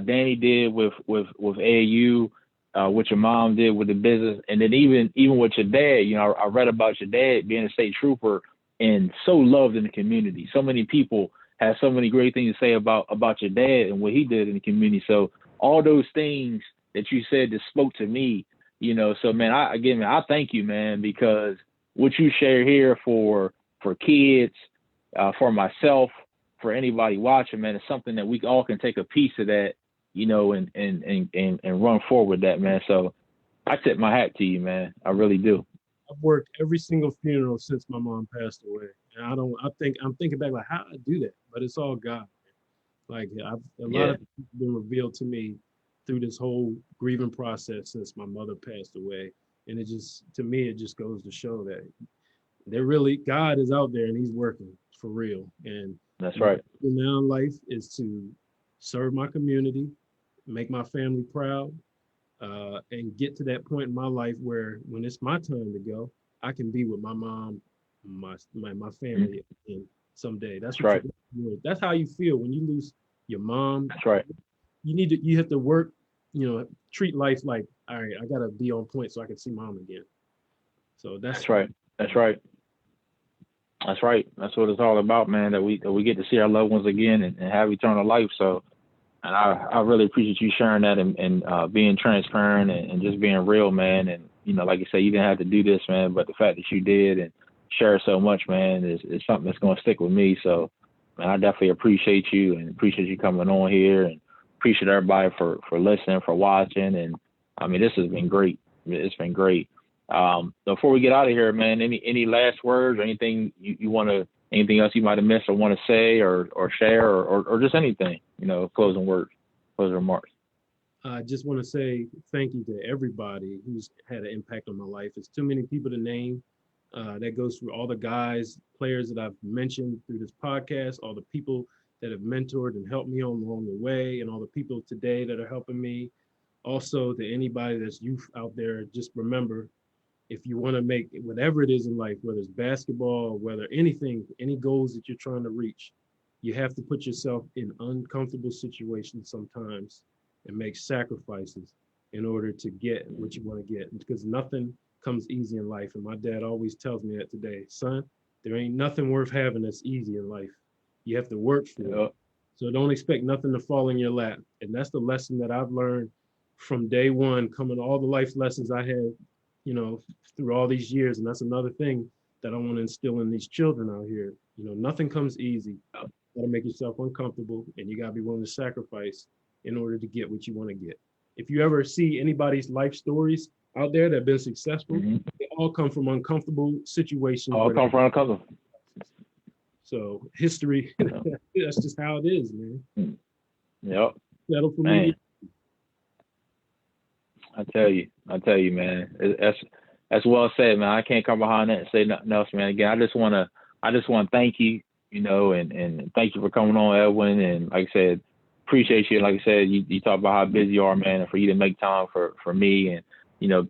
Danny did with AAU, what your mom did with the business. And then even with your dad, I read about your dad being a state trooper and so loved in the community. So many people have so many great things to say about your dad and what he did in the community. So all those things that you said that spoke to me, so man, I thank you, man, because what you share here for kids, for myself, for anybody watching, man, is something that we all can take a piece of that, and run forward with that, man. So I tip my hat to you, man. I really do. I've worked every single funeral since my mom passed away. And I'm thinking back, like, how did I do that? But it's all God. Like, a lot of things have been revealed to me through this whole grieving process since my mother passed away. And to me, it just goes to show that God is out there and he's working for real. And that's right. Now in life is to serve my community, make my family proud, and get to that point in my life where when it's my time to go, I can be with my mom, my family again someday. That's right. That's how you feel when you lose your mom. That's right. You have to work, treat life like, all right, I gotta be on point so I can see mom again. So that's right. That's right. That's right. That's what it's all about, man, that we get to see our loved ones again and have eternal life. So, and I really appreciate you sharing that and being transparent and just being real, man. And, like you say, you didn't have to do this, man, but the fact that you did and share so much, man, is something that's going to stick with me. So, man, I definitely appreciate you and appreciate you coming on here and appreciate everybody for listening, for watching. And, I mean, this has been great. It's been great. Before we get out of here, man, any last words or anything you want to, anything else you might have missed or want to say or share or just anything, closing words, closing remarks? I just want to say thank you to everybody who's had an impact on my life. It's too many people to name. That goes through all the players that I've mentioned through this podcast, all the people that have mentored and helped me along the way, and all the people today that are helping me. Also, to anybody that's youth out there, just remember, if you want to make whatever it is in life, whether it's basketball, whether anything, any goals that you're trying to reach, you have to put yourself in uncomfortable situations sometimes and make sacrifices in order to get what you want to get, because nothing comes easy in life. And my dad always tells me that today, son, there ain't nothing worth having that's easy in life. You have to work for it. So don't expect nothing to fall in your lap. And that's the lesson that I've learned from day one, coming all the life lessons I had, you know, through all these years. And that's another thing that I want to instill in these children out here. You know, nothing comes easy. You gotta make yourself uncomfortable, and you gotta be willing to sacrifice in order to get what you want to get. If you ever see anybody's life stories out there that have been successful, they all come from uncomfortable situations. All come from uncomfortable. So history, that's just how it is, man. Yep. Settle for me. I tell you, man. That's well said, man. I can't come behind that and say nothing else, man. Again, I just wanna thank you, you know, and thank you for coming on, Edwin. And like I said, appreciate you. Like I said, you talk about how busy you are, man, and for you to make time for me. And, you know,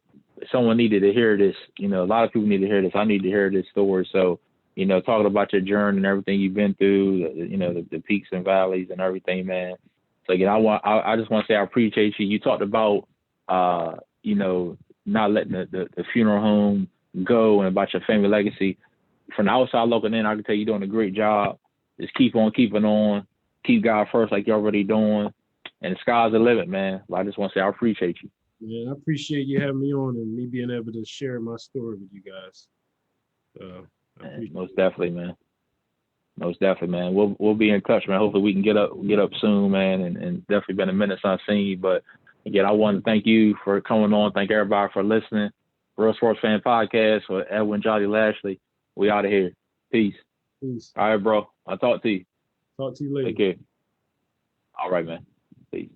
someone needed to hear this. You know, a lot of people need to hear this. I need to hear this story. So, you know, talking about your journey and everything you've been through, you know, the peaks and valleys and everything, man. So again, I just want to say I appreciate you. You talked about, you know, not letting the funeral home go and about your family legacy. From the outside looking in, I can tell you're doing a great job. Just keep on keeping on. Keep God first like you're already doing. And the sky's the limit, man. I just want to say I appreciate you. Yeah, I appreciate you having me on and me being able to share my story with you guys. Most definitely, man. Most definitely, man. We'll be in touch, man. Hopefully we can get up soon, man. And definitely been a minute since I've seen you. But again, I want to thank you for coming on. Thank everybody for listening. Real Sports Fan Podcast with Edwin, Jolley, Lashley. We out of here. Peace. Peace. All right, bro. I'll talk to you. Talk to you later. Take care. All right, man. Peace.